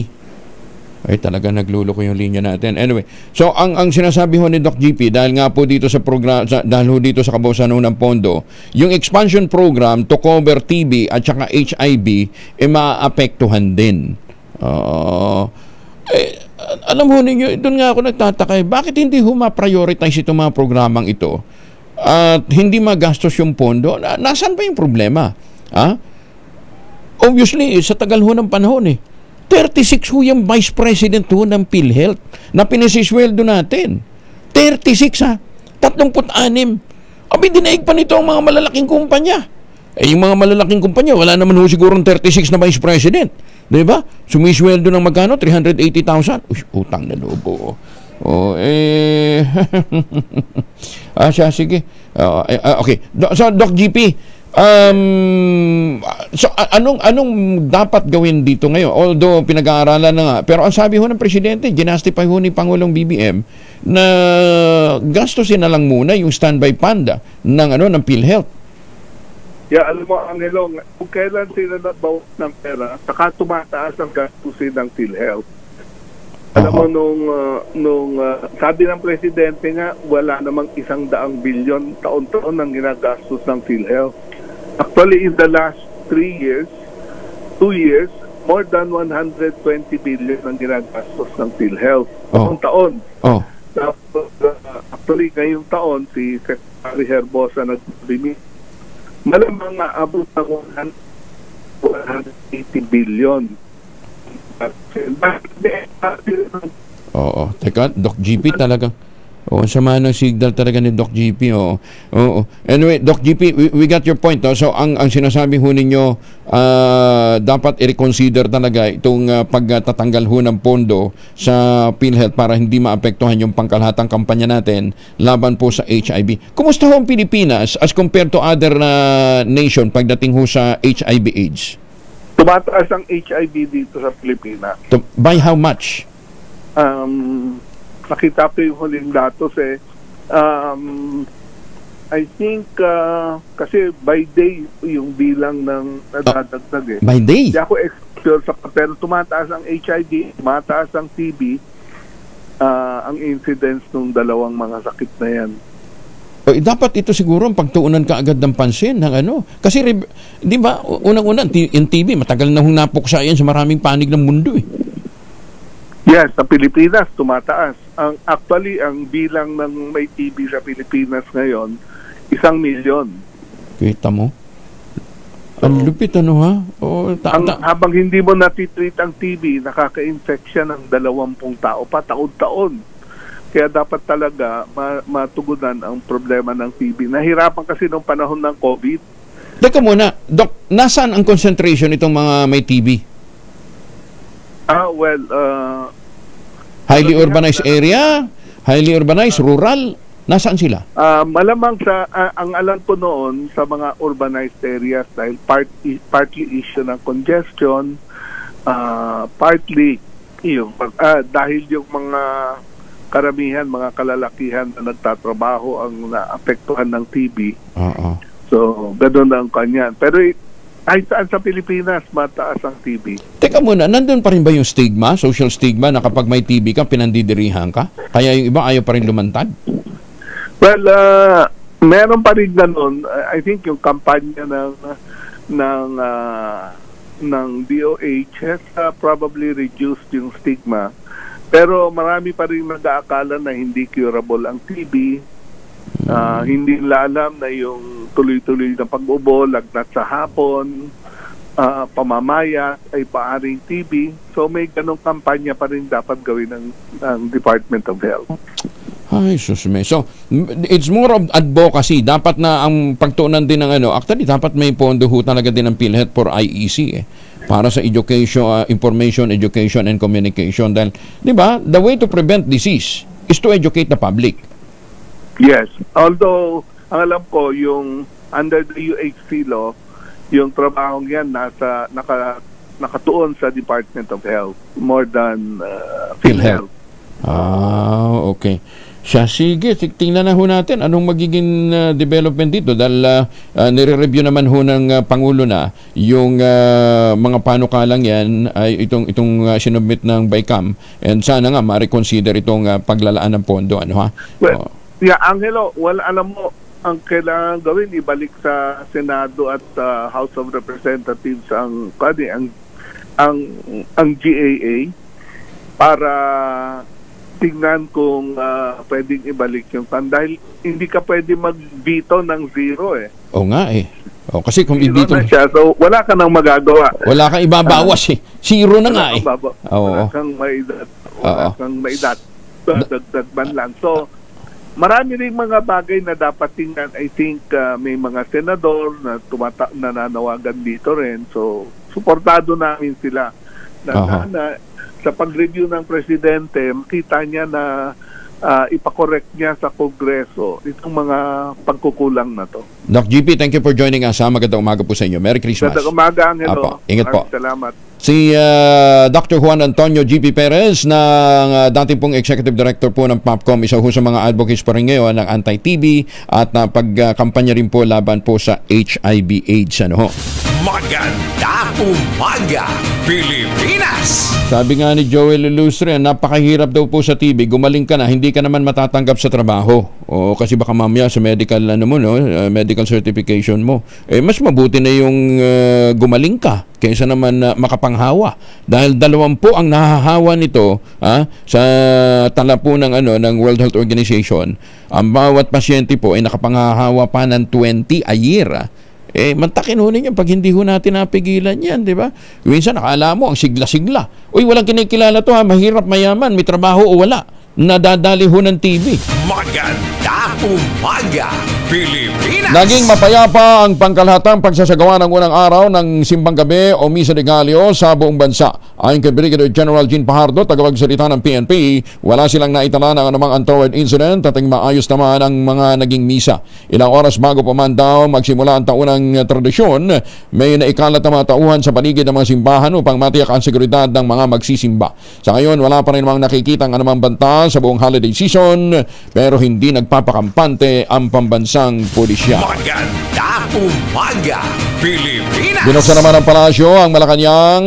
Ay, talaga nagluloko yung linya natin. Anyway, so ang sinasabi ho ni Doc GP, dahil nga po dito sa program, dahil ho dito sa kabawasan ng pondo, yung expansion program to cover TB at saka HIV, maapektuhan din. Alam ho ninyo, doon nga ako nagtataka, bakit hindi ho ma-prioritize itong mga programang ito at hindi magastos yung pondo? Nasaan ba yung problema? Obviously, sa tagal ho ng panahon 36 ho yung Vice President ho ng PhilHealth na pinisisweldo natin. 36 36. Abi, dinaig pa nito ang mga malalaking kumpanya. Yung mga malalaking kumpanya, wala naman ho sigurong 36 na Vice President. Diba? Sumisweldo ng magkano? 380,000. Utang na loob. Sige. Okay. So, Doc GP, so anong dapat gawin dito ngayon? Although pinag-aaralan na nga, pero ang sabi ho ng presidente, ginastify ho ni Pangulong BBM na gastusin na lang muna yung standby fund ng PhilHealth. Alam mo, Angelong, kung kailan sila nabawas ng pera, saka tumataas ang gastusin ng PhilHealth. Alam mo, nung sabi ng presidente nga, wala namang 100 bilyon taon-taon ang ginagastos ng PhilHealth. Actually, in the last 2 years, more than 120 billion ang ginagastos ng PhilHealth. Taon-taon. Actually, ngayong taon, si Secretary Herbosa nag-remit. Malamang naabot ng 180 billion. Teka, Doc GP talaga. Sama ng signal talaga ni Doc GP. Anyway, Doc GP, we got your point. So, ang sinasabi ho ninyo, dapat i-reconsider talaga itong pagtatanggal ho ng pondo sa PhilHealth para hindi maapektuhan yung pangkalahatang kampanya natin laban po sa HIV. Kumusta ho ang Pilipinas as compared to other nation pagdating ho sa HIV/AIDS? Tumataas ang HIV dito sa Pilipinas. By how much? Nakita ko yung huling datos I think kasi by day yung bilang ng nadadagdag By day? sure pero tumataas ang HIV, tumataas ang TB, ang incidence ng dalawang mga sakit na yan. Dapat ito siguro ang pagtuunan ka agad ng pansin ng ano. Kasi, di ba, unang-una, yung TB, matagal na hong napuksa yan sa maraming panig ng mundo eh. Yes, sa Pilipinas, tumataas. Actually, ang bilang ng may TB sa Pilipinas ngayon, 1 milyon. Kita mo? Ang lupit, ano ha? Habang hindi mo natitreat ang TB, nakaka-infect siya ng 20 tao pa, taon-taon. Kaya dapat talaga matugunan ang problema ng TB. Nahirapan kasi nung panahon ng COVID. Teka muna, Doc, nasaan ang concentration itong mga may TB? Highly urbanized area? Highly urbanized, rural? Nasaan sila? Malamang ang alam ko noon sa mga urbanized areas dahil partly issue ng congestion, partly dahil yung mga karamihan, mga kalalakihan na nagtatrabaho ang naapektuhan ng TB. So, ganoon ang kanyan. Pero kahit saan sa Pilipinas, mataas ang TB. Teka muna, nandun pa rin ba yung stigma, social stigma, na kapag may TB ka, pinandidirihan ka? Kaya yung iba ayaw pa rin lumantad? Well, meron pa rin ganun. I think yung kampanya ng DOH has probably reduced yung stigma. Pero marami pa rin nag-aakala na hindi curable ang TB. Hindi nila alam na yung tuloy-tuloy na pag-ubo, lagnat sa hapon, pamamaya ay paaring TB. So may ganong kampanya pa rin dapat gawin ng Department of Health. Ay, susme. So, it's more of advocacy. Dapat na ang pagtuunan din ng ano. Actually, dapat may pondo ho talaga din ng PhilHealth for IEC para sa education, information, education, and communication. Dahil, di ba, the way to prevent disease is to educate the public. Yes. Although, ang alam ko, yung under the UHC law, yung trabahong yan nakatuon sa Department of Health more than PhilHealth. Okay. Sige, tingnan na ho natin anong magiging development dito dahil nire-review naman ho ng Pangulo na yung mga panukalang yan ay itong sinubmit ng BICAM and sana nga ma-reconsider itong paglalaan ng pondo. Ano ha? Well, Angelo, alam mo, ang kailangan gawin, ibalik sa Senado at House of Representatives ang GAA para tingnan kung pwedeng ibalik yung dahil hindi ka pwede mag-veto ng zero Oo nga kasi kung i-veto na siya, so wala ka nang magagawa. Wala kang ibabawas Zero na nga Wala kang dagdag man lang. So, marami rin mga bagay na dapat tingnan. I think may mga senador na nananawagan dito rin. So, suportado namin sila na sa pag-review ng presidente, makita niya na ipakorek niya sa Kongreso itong mga pagkukulang na to. Doc GP, thank you for joining us. Magandang umaga po sa inyo. Merry Christmas. Magandang umaga, Angelo. Ingat po. Salamat. Si Dr. Juan Antonio GP Perez na dating pong Executive Director po ng PAPCOM, isa ho sa mga advocates pa rin ngayon ng anti-TB at pagkampanya rin po laban po sa HIV/AIDS. Magandang umaga, Pilipinas! Sabi nga ni Joel Ilustre, napakahirap daw po sa TB. Gumaling ka na, hindi ka naman matatanggap sa trabaho. O kasi baka mamaya sa medical medical certification mo. Mas mabuti na yung gumaling ka kaysa naman makapanghawa. Dahil 20 ang nahahawa nito sa tala po ng World Health Organization. Ang bawat pasyente po ay nakapanghahawa pa ng 20 a year. Mantakin ho ninyo pag hindi ho natin napigilan yan, di ba? Minsan nakala mo ang sigla-sigla. Uy, walang kinikilala to mahirap, mayaman, may trabaho o wala. Nadadali ho ng TV. Magandang umaga, Pilipinas! Naging mapayapa ang pangkalahatang pagsasagawa ng unang araw ng Simbang Gabi o Misa de Gallo sa buong bansa. Ayon kay Brigadier General Jean Pajardo, tagapagsalita ng PNP, wala silang naitala ng anumang untoward incident at maayos naman ang mga naging misa. Ilang oras bago pa man daw magsimula ang taunang tradisyon, may naikalat na mga tauhan sa paligid ng mga simbahan upang matiyak ang seguridad ng mga magsisimba. Sa ngayon, wala pa rin namang nakikitang anumang banta pa sa buong holiday season pero hindi nagpapakampante ang pambansang pulisya. Maganda umaga, Pilipinas! Binuksan naman ng palasyo ang Malacanang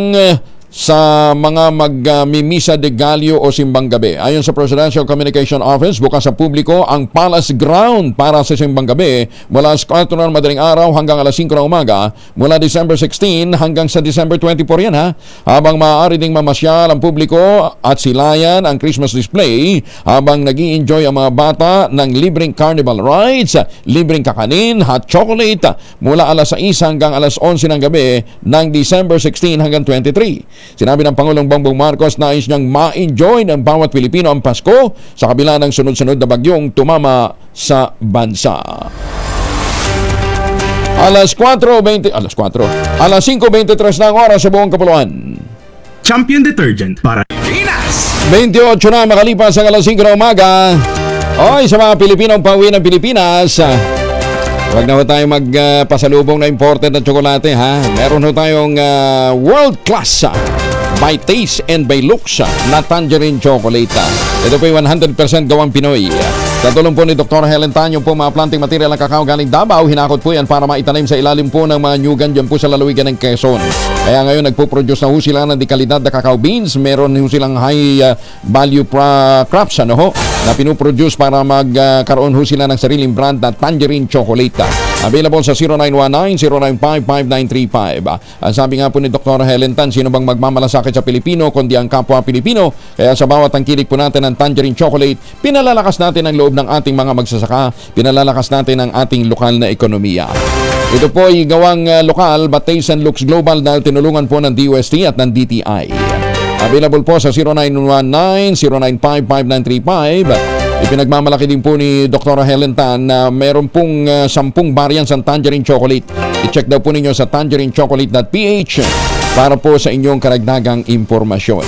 sa mga magmimisa de Gallo o simbang gabi. Ayon sa Presidential Communication Office, bukas sa publiko ang Palace Ground para sa simbang gabi mula sa 4 ng madaling araw hanggang alas 5 ng umaga mula December 16 hanggang sa December 24 yan ha. Habang maaari ding mamasyal ang publiko at silayan ang Christmas display habang nag-i-enjoy ang mga bata ng libreng carnival rides, libreng kakanin, hot chocolate mula alas 6 hanggang alas 11 ng gabi ng December 16 hanggang 23. Sinabi ng Pangulong Bongbong Marcos na nais niyang ma-enjoy ng bawat Pilipino ang Pasko sa kabila ng sunod-sunod na bagyong tumama sa bansa. Alas 5:23 na ang oras sa buong kapuluan. Champion Detergent para Pilipinas. 28 na makalipas ang alas 5 ng umaga. Oy, sa mga Pilipinong pauwi ng Pilipinas, huwag na ho tayong magpasalubong na imported na tsokolate ha. Meron ho tayong world class by taste and by looks na tangerine chocolate. Ito po yung 100% gawang Pinoy. Sa tulong po ni Dr. Helen Tan, yung po mga planting material ng kakao galing Davao, hinakot po yan para maitanim sa ilalim po ng mga nyugan dyan po sa lalawigan ng Quezon. Kaya ngayon nagpo-produce na ho sila ng dekalidad na cacao beans. Meron ho silang high value crops na pinuproduce para magkaroon ho sila ng sariling brand na tangerine chocolate. Available sa 0919-095-5935. Sabi nga po ni Dr. Helen Tan, sino bang magmamalasakit sa Pilipino kundi ang kapwa Pilipino? Kaya sa bawat tangkilik po natin ng tangerine chocolate, pinalalakas natin ang loob ng ating mga magsasaka, pinalalakas natin ang ating lokal na ekonomiya. Ito po ay gawang lokal but taste and looks global dahil tinulungan po ng DOST at ng DTI. Available po sa 0919-095-5935. Ipinagmamalaki din po ni Dr. Helen Tan na meron pong 10 variants ng tangerine chocolate. I-check daw po ninyo sa tangerinechocolate.ph para po sa inyong karagdagang impormasyon.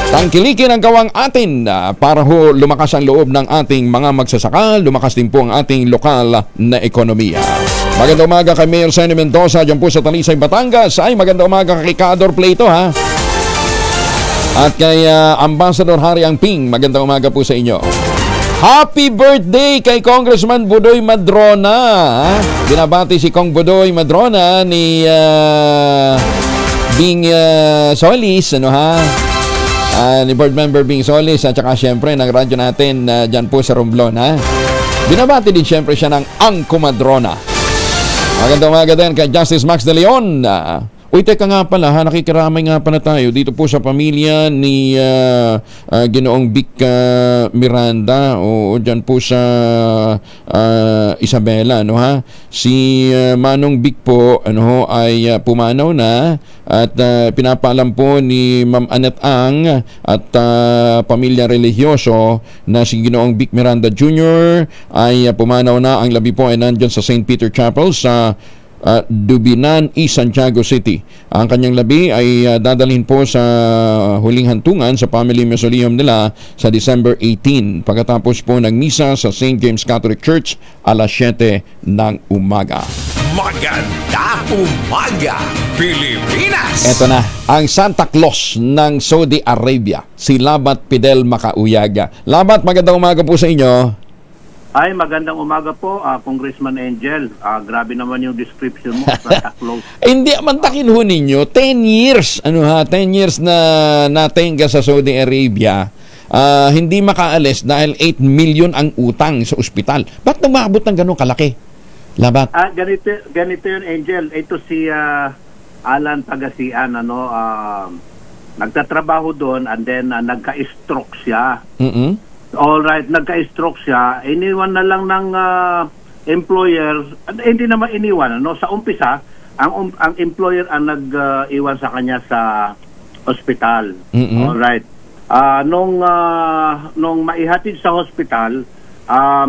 Tangkilikin ang gawang atin para ho lumakas ang loob ng ating mga magsasaka, lumakas din po ang ating lokal na ekonomiya. Magandang umaga kay Mayor Senny Mendoza dyan po sa Talisay, Batangas. Ay magandang umaga kay Cador Plato ha. At kay Ambassador Harry Angping, magandang umaga po sa inyo. Happy birthday kay Congressman Budoy Madrona. Binabati si Kong Budoy Madrona ni Bing Solis, ni board member Bing Solis at saka syempre ng radyo natin dyan po sa Romblon ha. Binabati din syempre siya ng Angko Madrona. Magandang umaga din kay Justice Max De Leon. Uy, teka nga pala ha, nakikiramay nga pala tayo dito po sa pamilya ni Ginoong Vic Miranda o dyan po sa Isabela, ha? Si Manong Vic po ay pumanaw na at pinapaalam po ni Ma'am Anet Ang at pamilya religyoso na si Ginoong Vic Miranda Jr. ay pumanaw na. Ang labi po ay nandyan sa St. Peter Chapel sa Dubinan, East Santiago City. Ang kanyang labi ay dadalhin po sa huling hantungan sa family mausoleum nila sa December 18 pagkatapos po ng misa sa St. James Catholic Church alas 7 ng umaga. Maganda umaga, Pilipinas! Ito na, ang Santa Claus ng Saudi Arabia, si Labat Fidel Makauyaga. Labat, magandang umaga po sa inyo. Ay, magandang umaga po, Congressman Angel. Grabe naman yung description mo, Santa Claus. Hindi, mantakin ho ninyo, 10 years, 10 years na natenga sa Saudi Arabia, hindi makaalis dahil 8 million ang utang sa ospital. Ba't namaabot ng ganun kalaki? Labat? Ganito yun, Angel. Ito si Alan Pagasian, nagtatrabaho doon and then nagka-stroke siya. Alright, nagka-stroke siya, iniwan na lang ng employer, hindi naman iniwan, sa umpisa, ang employer ang nag-iwan sa kanya sa hospital. Alright. Nung maihatid sa hospital,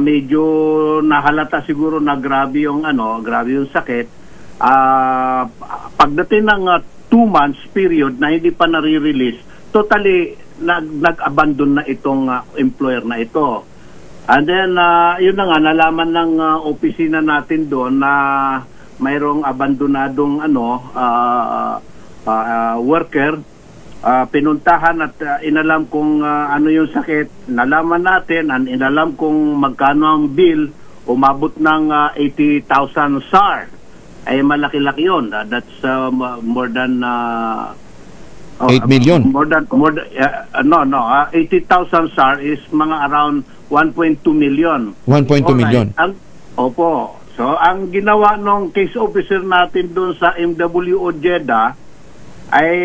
medyo nahalata siguro na grabe yung sakit. Pagdating ng 2 months period na hindi pa nare-release, totally nag-abandon na itong employer na ito. And then, yun na nga, nalaman ng opisina natin doon na mayroong abandonadong worker pinuntahan at inalam kung ano yung sakit. Nalaman natin, inalam kung magkano ang bill, umabot ng 80,000 SAR. Ay malaki-laki yun. That's more than 8 million. More than 80,000 SAR is mga around 1.2 million. 1.2 million. Opo. So, ang ginawa ng case officer natin doon sa MWO Jeddah ay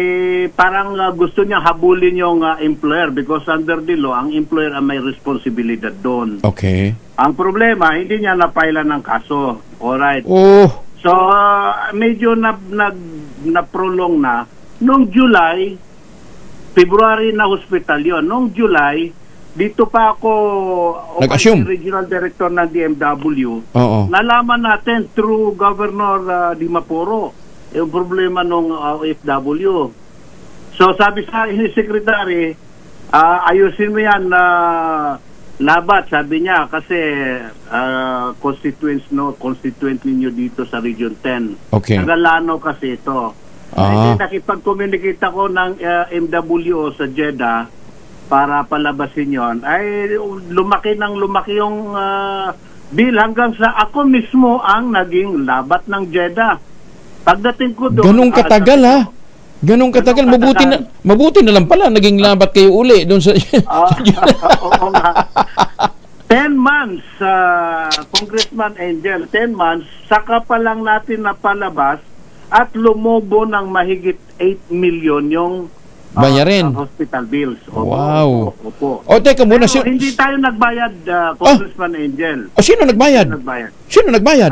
parang gusto niya habulin yung employer because under the law, ang employer ang may responsibilidad doon. Okay. Ang problema, hindi niya napailan ng kaso. Alright. Oh. So, medyo na-prolong na. Noong July, February na hospital yon. Noong July, dito pa ako nag-assume regional director ng DMW. Oo. Nalaman natin through Governor Di Mapuro yung problema ng OFW. So sabi sa secretary, ayusin mo yan labat, sabi niya, kasi constituent ninyo dito sa Region 10. Okay. Tagalano kasi ito. Nakipag-communicate ako ng MWO sa Jeddah para palabasin yon, ay lumaki yung bill hanggang sa ako mismo ang naging labat ng Jeddah. Pagdating ko doon... Ganong katagal Ganong katagal. Mabuti na lang pala naging labat kayo uli doon sa... Oo nga. 10 months, Congressman Angel, 10 months, saka pa lang natin napalabas at lumobo ng mahigit 8 million yung bayarin. Hospital bills. Opo, wow. Opo. O teka muna. Hindi tayo nagbayad, Congressman Angel. Sino nagbayad? Sino nagbayad?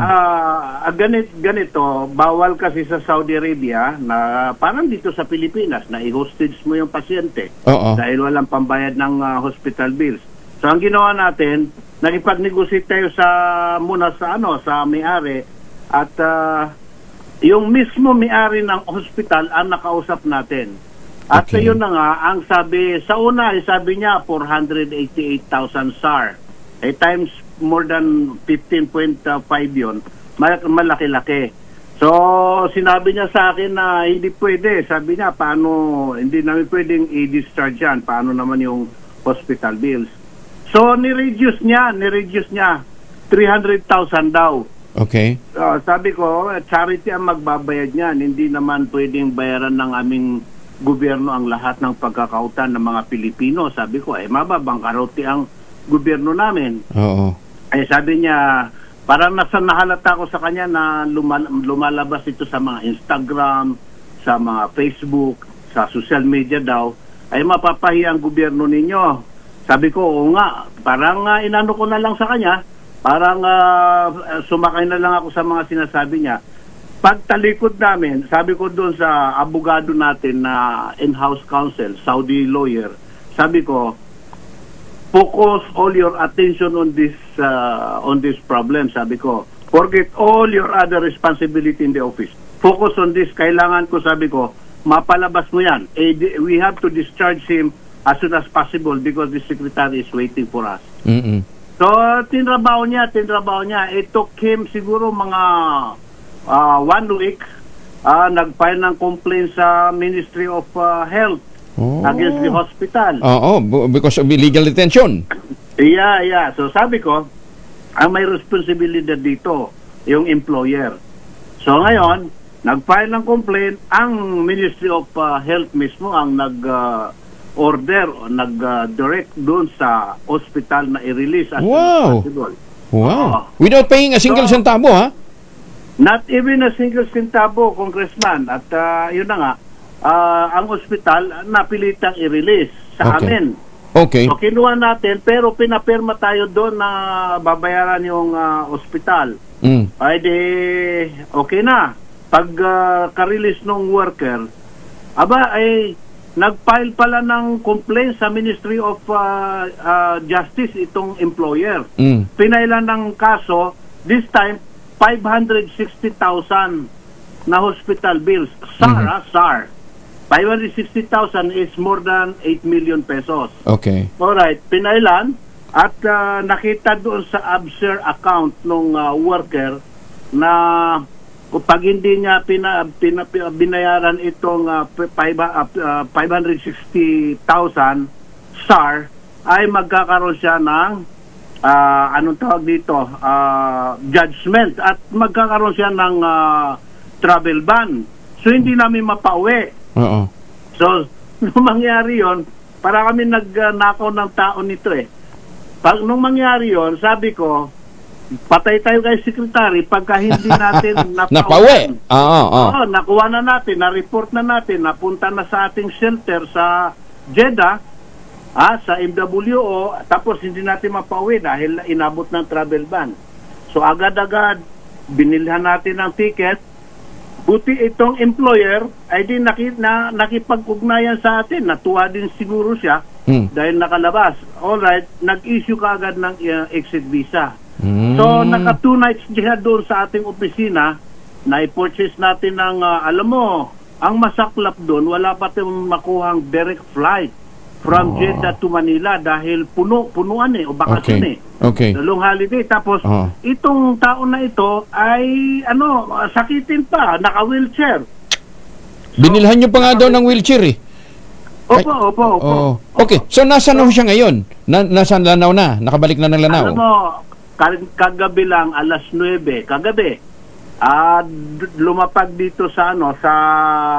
Ganito, bawal kasi sa Saudi Arabia na parang dito sa Pilipinas na i-hostage mo yung pasyente. Dahil walang pambayad ng hospital bills. So ang ginawa natin, nakipag-negotiate tayo muna sa may-ari at yung mismo may-ari ng hospital ang nakausap natin. At yun na nga, ang sabi, sa una, sabi niya, 488,000 SAR. Times more than 15.5 yun, malaki-laki. So, sinabi niya sa akin na hindi pwede. Sabi niya, paano, hindi namin pwedeng i-discharge yan. Paano naman yung hospital bills? So, ni-reduce niya, 300,000 daw. Okay. Sabi ko, charity ang magbabayad niyan. Hindi naman pwedeng bayaran ng aming gobyerno ang lahat ng pagkakautan ng mga Pilipino. Sabi ko, mababang karote ang gobyerno namin. Oo. Sabi niya, parang nahalata ko sa kanya na lumalabas ito sa mga Instagram, sa mga Facebook, sa social media daw, ay mapapahiya ang gobyerno ninyo. Sabi ko, oo nga, parang inano ko na lang sa kanya, parang sumakay na lang ako sa mga sinasabi niya. Pagtalikod namin, sabi ko doon sa abogado natin na in-house counsel, Saudi lawyer, sabi ko, focus all your attention on this problem, sabi ko. Forget all your other responsibility in the office. Focus on this. Kailangan ko, sabi ko, mapalabas mo yan. We have to discharge him as soon as possible because the secretary is waiting for us. So, tinrabaho niya. It took him siguro mga 1 week, nag-file ng complaint sa Ministry of Health against the hospital. Because of illegal detention. Yeah. So sabi ko, ang may responsibilidad dito, yung employer. So ngayon, nag-file ng complaint, ang Ministry of Health mismo ang nag-order o nag-direct doon sa hospital na i-release as soon as possible. Wow. Without paying a single centavo, ha? Not even a single centavo, Congressman. At yun na nga, ang ospital napilitang i-release sa amin. Okay. So kinuha natin, pero pinapirma tayo doon na babayaran yung ospital. Ay di, okay na. Pag ka-release ng worker, nag-file pala ng complaint sa Ministry of Justice itong employer. Pinailan ng kaso, this time, 560,000 na hospital bills. SAR. 560,000 is more than 8 million pesos. Okay. Alright, pinailan at nakita doon sa ABSER account ng worker na pag hindi niya binayaran itong 560,000 SAR, ay magkakaroon siya ng anong tawag dito, judgment, at magkakaroon siya ng travel ban. So hindi namin mapauwi. So nung mangyari yon, para kami nagnakaw ng tao nito eh. Nung mangyari yon, sabi ko, patay tayo kay Secretary pagka hindi natin napauwi. Oo, nakuha na natin, na-report na natin, napunta na sa ating shelter sa Jeddah, sa MWO, tapos hindi natin mapauwi dahil inabot ng travel ban. So agad-agad binilhan natin ng ticket. Buti itong employer ay di nakipag-ugnayan sa atin. Natuwa din siguro siya dahil nakalabas. Alright, nag-issue ka agad ng exit visa. So naka 2 nights siya doon sa ating opisina. Na-purchase natin ng, alam mo, ang masaklap doon, wala pa tayong makuhang direct flight from Jeddah to Manila dahil punuan o bakasyon dalawang holiday. Tapos itong taon na ito ay sakitin pa, naka-wheelchair. Binilhan nyo pa nga daw ng wheelchair eh. Opo. Okay, so nasaan siya ngayon? Nasaan Lanao na? Nakabalik na ng Lanao? Alam mo, kagabi lang, alas 9, kagabi. Lumapag dito sa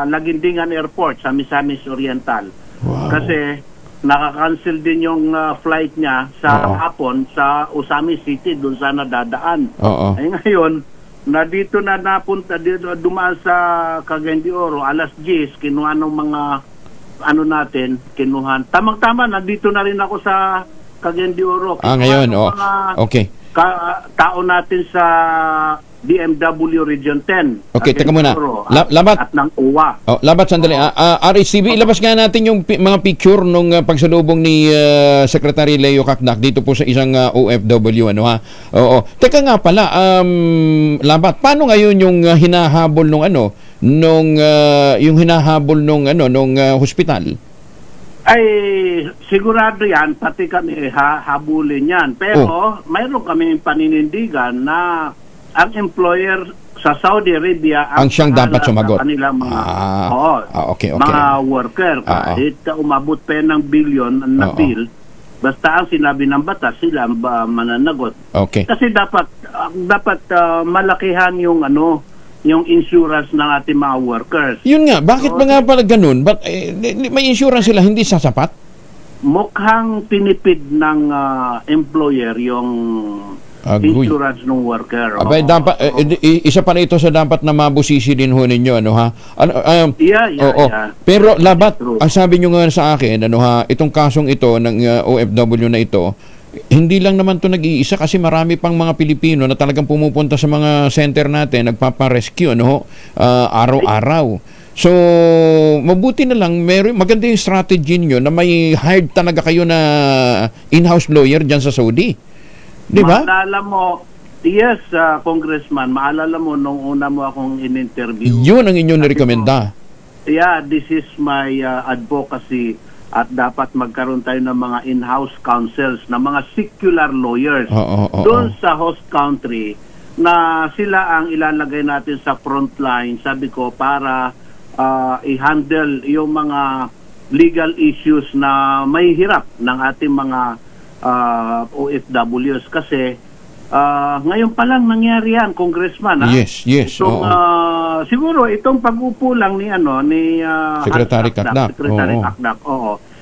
Lagindingan Airport sa Misamis Oriental. Kasi nakakancel din yung flight niya sa hapon sa Usami City, doon sana dadaan. Ay ngayon, dito na napunta, dumaan sa Cagayan de Oro, alas 10, kinuha ng mga natin, kinuhan. Tamang-tama, nandito na rin ako sa Cagayan de Oro. Ngayon, okay. Tao natin sa DMW Region 10. Okay, teka muna. Labat. At ng UWA. Labat, sandali. RHTV, ilabas nga natin yung mga picture nung pagsalubong ni Secretary Leo Cacdac dito po sa isang OFW. Teka nga pala, Labat, paano ngayon yung hinahabol yung hinahabol nung hospital? Ay, sigurado yan, pati kami habulin yan. Pero mayroon kami paninindigan na ang employer sa Saudi Arabia ang siyang dapat sumagot. Kanilang mga, okay. mga worker. Kahit umabot pa ng billion na bill, basta ang sinabi ng batas, sila mananagot. Okay. Kasi dapat malakihan yung insurance ng ating mga workers. Yun nga, bakit ba nga pala ganun? May insurance sila, hindi sasapat? Mukhang pinipid ng employer yung insurance ng worker. Abay, dapat, isa pa na ito sa dapat na mabusisi din ho ninyo, Pero Labat, ang sabi nyo nga sa akin, itong kasong ito ng OFW na ito, hindi lang naman to nag-iisa kasi marami pang mga Pilipino na talagang pumupunta sa mga center natin, nagpapa-rescue, araw-araw. So, mabuti na lang, maganda yung strategy nyo na may hired talaga kayo na in-house lawyer dyan sa Saudi. Di ba? Maalala mo, yes, Congressman, maalala mo nung una mo akong in-interview. Yun ang inyong nirekomenda. Yeah, this is my advocacy at dapat magkaroon tayo ng mga in-house counsels, na mga secular lawyers doon sa host country na sila ang ilalagay natin sa front line, sabi ko, para i-handle yung mga legal issues na may hirap ng ating mga OFWs. Kasi ngayon pa lang nangyari yan, Congressman. Yes. Siguro itong pag-upo lang ni Secretary Cacdac.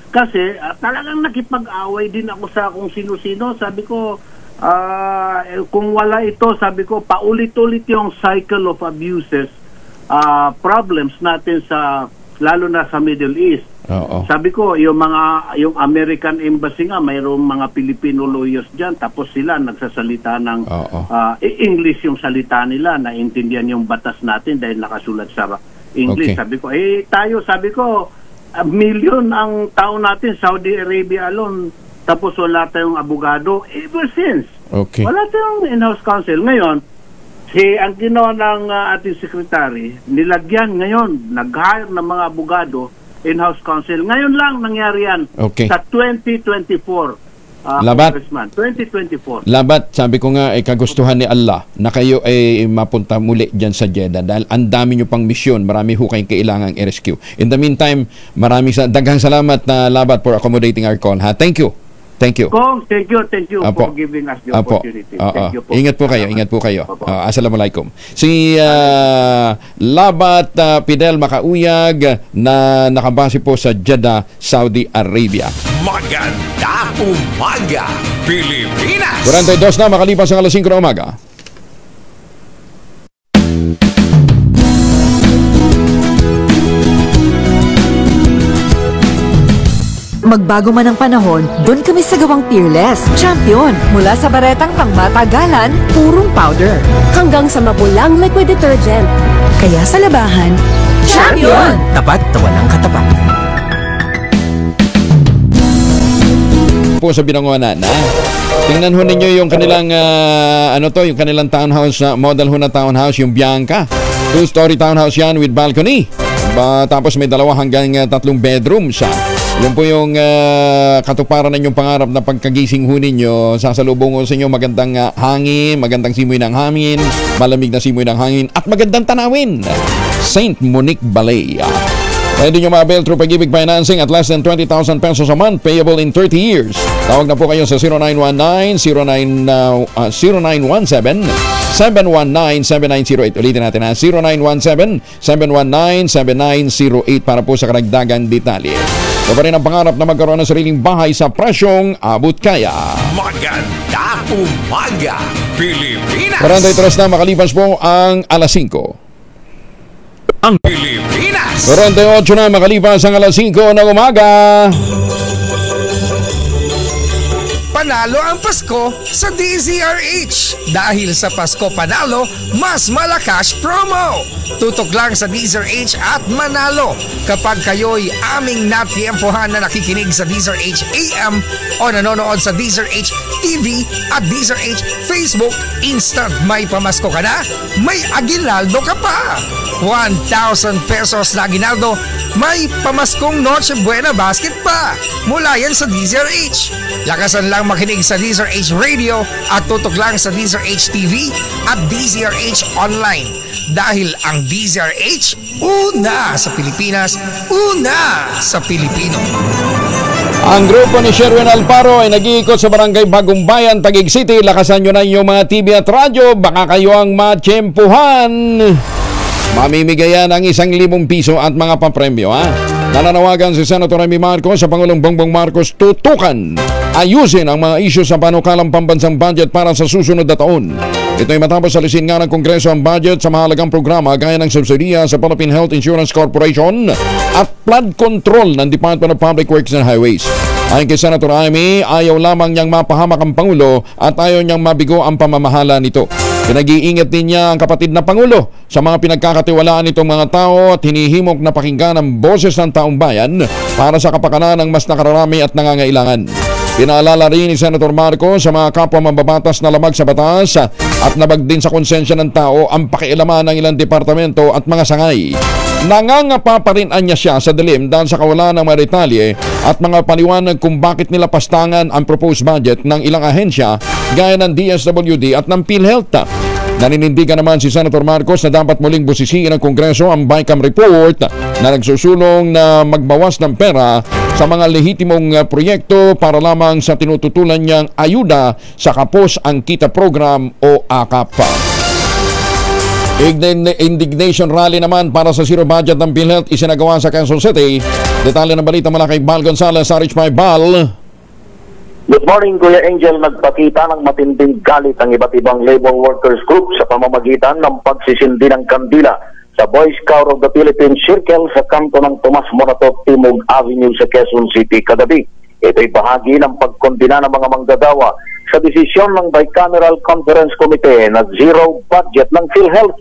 Kasi talagang nakipag-away din ako sa kung sino-sino. Sabi ko, kung wala ito, sabi ko, paulit-ulit yung cycle of abuses, problems natin lalo na sa Middle East. Sabi ko, yung American Embassy nga, mayroong mga Filipino lawyers dyan, tapos sila nagsasalita ng English yung salita nila, naintindihan yung batas natin dahil nakasulat sa English. Sabi ko, tayo, million ang tao natin, Saudi Arabia alone, tapos wala tayong abogado ever since. Wala tayong in-house counsel. Ngayon, ang ginawa ng ating secretary, nilagyan ngayon, nag-hire ng mga abogado, in-house counsel. Ngayon lang nangyari yan sa 2024. Labat. Congressman, 2024. Labat, sabi ko nga, kagustuhan ni Allah na kayo ay mapunta muli dyan sa Jeddah dahil ang dami nyo pang misyon. Marami ho kayong kailangang i-rescue. In the meantime, daghang salamat na Labat for accommodating our call. Ha? Thank you. Thank you. Kong, thank you Apo. for giving us the Apo. opportunity. Oo. Thank you po. Ingat po kayo. Assalamualaikum. Si Labat Fidel Makauyag na nakabase po sa Jeddah, Saudi Arabia. Maganda umaga, Pilipinas! 42 na makalipas ang alas 5 ng umaga. Magbago man ang panahon, doon kami sa gawang Peerless. Champion! Mula sa baretang pangmatagalan, purong powder. Hanggang sa mapulang liquid detergent. Kaya sa labahan, Champion! Tapat, tawa ng katapat. Po sa binangonan, tingnan ho ninyo yung kanilang yung kanilang townhouse, model ho na townhouse, yung Bianca. 2-story townhouse yan with balcony. Tapos may 2 hanggang 3 bedrooms. Yun po yung katuparan ng inyong pangarap na pagkagising ho ninyo. Sasalubong ho sa inyo magandang hangin, magandang simoy ng hangin, malamig na simoy ng hangin, at magandang tanawin. St. Monique Balay. Pwede nyo ma-avail through Pag-ibig Financing at less than 20,000 pesos a month, payable in 30 years. Tawag na po kayo sa 0917-719-7908. Ulitin natin ha, 0917-719-7908 para po sa karagdagan detalye. Ito pa rin ang pangarap na magkaroon ng sariling bahay sa presyong abot kaya. Maganda umaga, Pilipinas! 43 na makalipas po ang alas 5. Ang Pilipinas! 48 na makalipas ang alas 5 ng umaga. Panalo ang Pasko sa DZRH. Dahil sa Pasko Panalo, mas malakas promo. Tutok lang sa DZRH at manalo kapag kayo'y aming natiempohan na nakikinig sa DZRH AM o nanonood sa DZRH TV at DZRH Facebook. Instant may pamasko ka na, may aginaldo ka pa. 1,000 pesos na aginaldo, may pamaskong Noche Buena basket pa. Mula yan sa DZRH. Lakasan lang makinig sa DZRH Radio at tutok lang sa DZRH TV at DZRH Online. Dahil ang DZRH, una sa Pilipinas, una sa Pilipino. Ang grupo ni Sherwin Alparo ay nag-iikot sa barangay Bagong Bayan, Taguig City. Lakasan nyo na yung mga TV at radyo, baka kayo ang matsyempuhan. Mamimigayan ang 1,000 piso at mga papremyo, ha? Nananawagan si Senator Amy Marcos sa Pangulong Bongbong Marcos tutukan, ayusin ang mga isyu sa panukalang pambansang budget para sa susunod na taon. Ito ay matapos alisin nga ng Kongreso ang budget sa mahalagang programa gaya ng subsidiya sa Philippine Health Insurance Corporation at flood control ng Department of Public Works and Highways. Ayon kay Senator Amy, ayaw lamang niyang mapahamak ang Pangulo at ayaw niyang mabigo ang pamamahala nito. Pinag-iingat din niya ang kapatid na Pangulo sa mga pinagkakatiwalaan nitong mga tao at hinihimok na pakinggan ang boses ng taong bayan para sa kapakanan ng mas nakararami at nangangailangan. Pinaalala rin ni Senator Marcos sa mga kapwa mambabatas na lamag sa batas at nabag din sa konsensya ng tao ang pakialaman ng ilang departamento at mga sangay. Nangangapa pa rin anya siya sa dilim dahil sa kawalan ng mga detalye at mga paliwanag kung bakit nila pastangan ang proposed budget ng ilang ahensya gaya ng DSWD at ng PhilHealth. Naninindigan naman si Senator Marcos na dapat muling busisiin ng Kongreso ang BICAM report na nagsusulong na magbawas ng pera sa mga lehitimong proyekto para lamang sa tinututulan niyang ayuda sa Kapos ang Kita Program o AKAP. Indignation rally naman para sa zero budget ng PhilHealth isinagawa sa Quezon City. Detalye ng balita mula kay Bal Gonzales, RH5 Bal. Good morning, Kuya Angel. Nagpakita ng matinding galit ang iba't ibang labor workers group sa pamamagitan ng pagsisindi ng kandila sa Boy Scout of the Philippines Circle sa kanto ng Tomas Morato Timog Avenue sa Quezon City kagabi. Ito'y bahagi ng pagkondina ng mga manggagawa sa desisyon ng Bicameral Conference Committee na zero budget ng PhilHealth.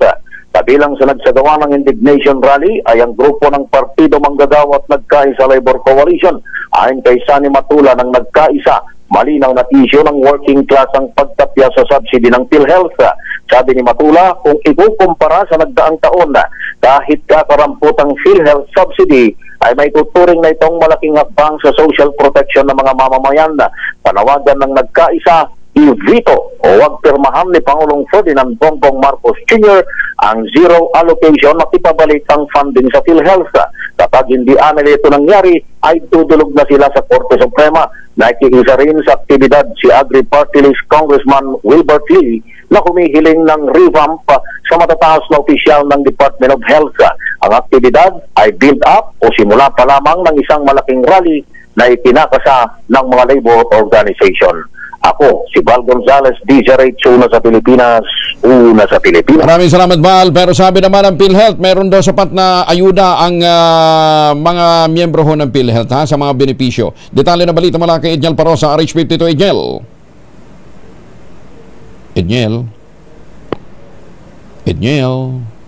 Kabilang sa nagsagawa ng indignation rally ay ang grupo ng Partido Manggagawa at Nagkaisa Labor Coalition. Ayon kay Sunny Matula ng Nagkaisa, malinaw na issue ng working class ang pagtapya sa subsidy ng PhilHealth. Sabi ni Matula, kung ikukumpara sa nagdaang taon, kahit kakaramputang PhilHealth subsidy ay may tuturing na itong malaking hakbang sa social protection ng mga mamamayan. Panawagan ng Nagkaisa, i-veto o wag pirmahan ni Pangulong Ferdinand Bongbong Marcos Jr. ang zero allocation at ipabalik ang funding sa PhilHealth. Kapag hindi anil ito nangyari, ay tutulog na sila sa Korte Suprema. Nakikiisa rin sa aktibidad si Agri-Party List Congressman Wilbert Lee na humihiling ng revamp sa matataas na opisyal ng Department of Health. Ang aktibidad ay build up o simula pa lamang ng isang malaking rally na itinakasa ng mga labor organization. Ako, si Val Gonzales, DZRH, una sa Pilipinas, una sa Pilipinas. Maraming salamat, Val. Pero sabi naman ng PhilHealth, meron daw sapat na ayuda ang mga miyembro ho ng PhilHealth sa mga benepisyo. Detalye na balita mula kay Edniel Parosa, RH52. Edniel,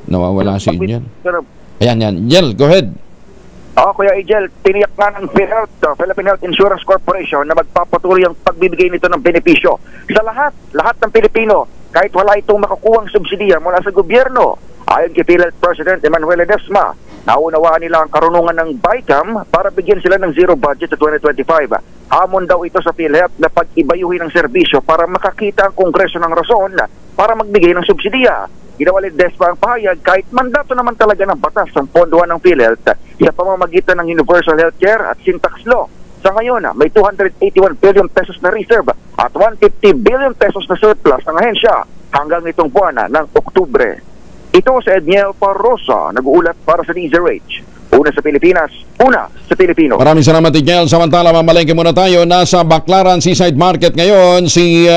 nawawala si Edniel. Ayan, Edniel, go ahead. Kuya Angel, tiniyak nga ng PhilHealth, Philippine Health Insurance Corporation na magpapatuloy ang pagbibigay nito ng benepisyo sa lahat ng Pilipino kahit wala itong makukuhang subsidiya mula sa gobyerno. Ayon kay PhilHealth President Emmanuel Ledesma, naunawaan nila ang karunungan ng BICAM para bigyan sila ng zero budget sa 2025. Hamon daw ito sa PhilHealth na pag-ibayuhin ng serbisyo para makakita ang Kongreso ng rason para magbigay ng subsidiya. Ginawa Ledesma ang pahayag kahit mandato naman talaga ng batas ang pondohan ng PhilHealth sa pamamagitan ng Universal Healthcare at Syntax Law. Sa ngayon, may 281 billion pesos na reserve at 150 billion pesos na surplus ng ahensya hanggang itong buwan ng Oktubre. Ito si Edniel Parosa, nag-uulat para sa DZRH. Una sa Pilipinas, una sa Pilipino. Maraming salamat, Edniel. Samantala, mamalengke muna tayo. Nasa Baclaran Seaside Market ngayon si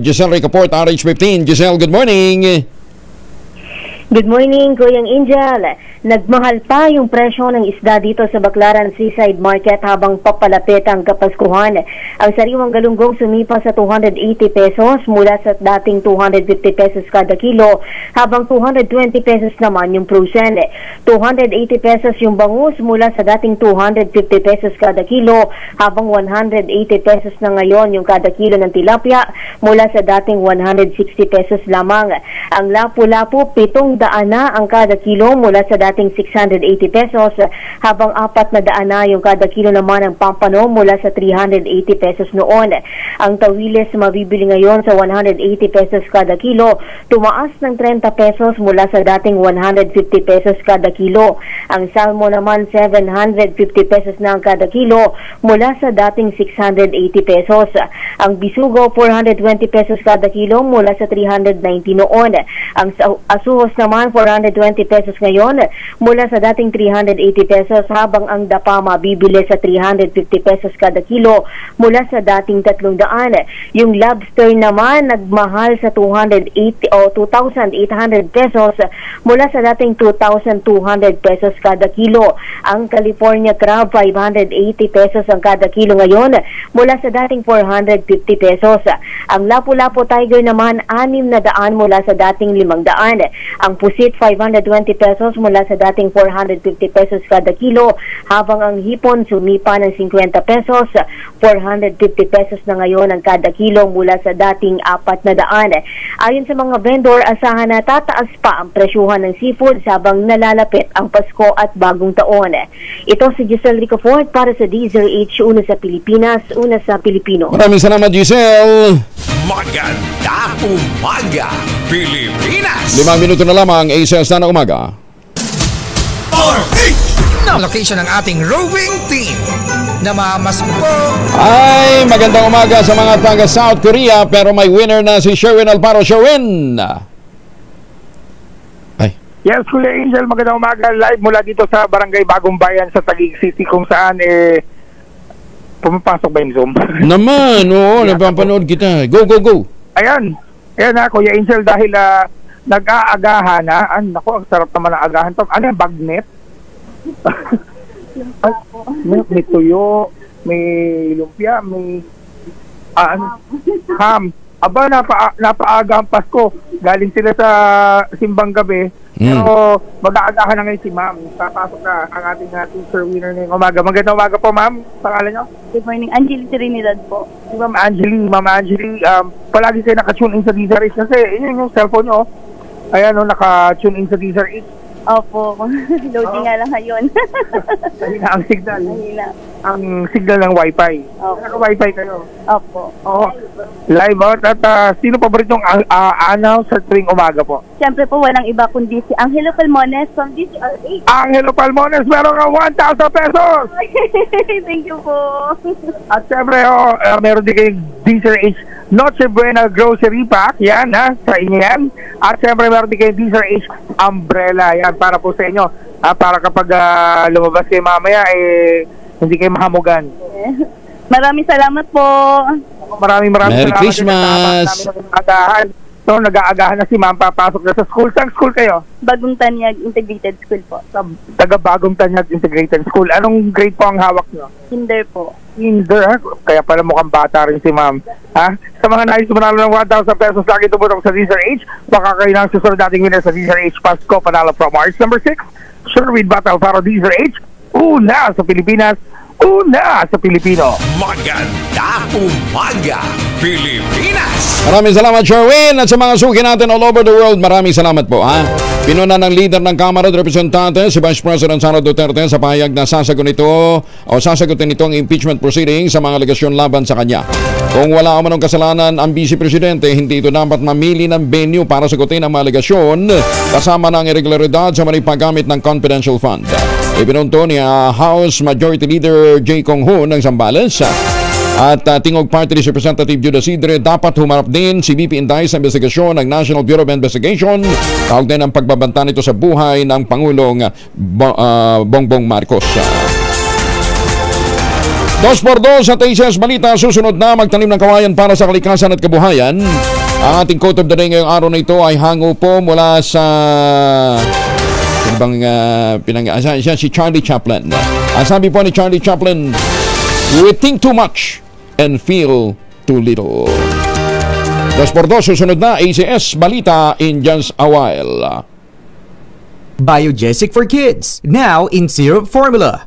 Giselle Ricaport, RH15. Giselle, good morning. Good morning, Kuyang Angel. Nagmahal pa yung presyo ng isda dito sa Baclaran Seaside Market habang papalapit ang Kapaskuhan. Ang sariwang galunggong sumipa sa 280 pesos mula sa dating 250 pesos kada kilo, habang 220 pesos naman yung frozen. 280 pesos yung bangus mula sa dating 250 pesos kada kilo, habang 180 pesos na ngayon yung kada kilo ng tilapia mula sa dating 160 pesos lamang. Ang lapu-lapu, 700 na ang kada kilo mula sa dating 680 pesos, habang 400 na yung kada kilo naman ng pampano mula sa 380 pesos noon. Ang tawiles mabibili ngayon sa 180 pesos kada kilo, tumaas ng 30 pesos mula sa dating 150 pesos kada kilo. Ang salmo naman 750 pesos na ang kada kilo mula sa dating 680 pesos. Ang bisugo 420 pesos kada kilo mula sa 390 noon. Ang asuhos naman 420 pesos ngayon mula sa dating 380 pesos, habang ang dapa mabibili sa 350 pesos kada kilo mula sa dating 300. Yung lobster naman nagmahal sa 280 o 2,800 pesos mula sa dating 2,200 pesos kada kilo. Ang California crab 580 pesos ang kada kilo ngayon mula sa dating 450 pesos. Ang lapu-lapu tiger naman 600 mula sa dating 500. Ang pusit 520 pesos mula sa dating 450 pesos kada kilo, habang ang hipon sumipa ng 50 pesos, 450 pesos na ngayon ang kada kilo mula sa dating 400. Ayon sa mga vendor, asahan na tataas pa ang presyuhan ng seafood habang nalalapit ang Pasko at Bagong Taon. Ito si Giselle Ricaport para sa DZRH, una sa Pilipinas, una sa Pilipino. Maraming salamat, Giselle. Magandang umaga, Pilipinas! 5 minuto na lamang, ASS na umaga. Location ng ating rowing team. Namamas po. Ay, magandang umaga sa mga taga South Korea, pero may winner na si Sherwin Alparo. Sherwin! Yes, Kuya Angel, magandang umaga. Live mula dito sa Barangay Bagong Bayan sa Taguig City, kung saan pumapasok ba yung Zoom? Naman, oo, napapanood kita. Go, go, go. Ayan na, Kuya Angel, dahil nag-aagahan na. Naku, ang sarap naman ang agahan. Ano yung bagnet? May tuyo, may lumpia, may ham. Aba, napaaga ang Pasko. Galing sila sa simbang gabi. Pero mag-aagahan na ngayon si ma'am. Papasok na ang ating teacher winner ngayong umaga. Magandang umaga po, ma'am. Pangalan nyo? Good morning. Angeli Trinidad po. Si Ma'am Angeli, palagi kayo naka-tune in sa DZRH kasi yun yung cellphone nyo. Ayan, naka-tune in sa DZRH. Opo. Loading nga lang ngayon. Mahina ang signal. Mahina. Ang signal ng Wi-Fi. Opo. Naka-Wi-Fi kayo? Opo. Oo. Live out. At sino paboritong announce sa tuwing umaga po? Siyempre po, walang iba kundi si Angelo Palmones from DZRH. Angelo Palmones, meron ka 1,000 pesos! Thank you po. At siyempre, meron din kayong DZRH Noche Buena Grocery Pack. Yan, sa inyo yan. At siyempre, meron din kayong DZRH Umbrella. Yan, para po sa inyo. Para kapag lumabas kayo mamaya, hindi kayo mahamugan. Maraming salamat po. Maraming Merry salamat. Christmas. So, nag-aagahan na si ma'am, papasok na sa school. Saan school kayo? Bagong Tanyag Integrated School po. Taga Bagong Tanyag Integrated School. Anong grade po ang hawak nyo? Kinder po. Kinder, kaya pala mukhang bata rin si ma'am. Sa mga nais manalo ng 1,000 pesos, lagi tumutok sa DZRH. Baka kayo na ang susunod dating winner sa DZRH Pasko Panalo from March number 6. Sherwin Battle para DZRH. Una sa Pilipinas. Una sa Pilipino. Maganda umaga, Pilipinas! Maraming salamat, Sherwin, at sa mga suki natin all over the world, maraming salamat po. Pinuna ng leader ng Kamara de Representantes, si Vice President Sara Duterte, sa pahayag na sasagutin nito ang impeachment proceeding sa mga alegasyon laban sa kanya. Kung wala manong kasalanan ang Vice Presidente, hindi ito dapat mamili ng venue para sagutin ang mga alegasyon kasama ng irregularidad sa mali paggamit ng confidential fund. Ibinunto ni House Majority Leader Jay Kong-ho ng Zambales. At tingog Party List Representative Judas Isidre, dapat humarap din si VP Inday sa investigasyon ng National Bureau of Investigation kaugnay ng pagbabanta nito sa buhay ng Pangulong Bongbong Marcos. 2x2 sa TCS Balita, susunod na magtanim ng kawayan para sa kalikasan at kabuhayan. Ang ating quote of the day ngayong araw na ito ay hango po mula sa si Charlie Chaplin. Ang sabi po ni Charlie Chaplin, we think too much and feel too little. 2x2 susunod na ACS Balita in just a while. Biogesic for kids, now in syrup formula.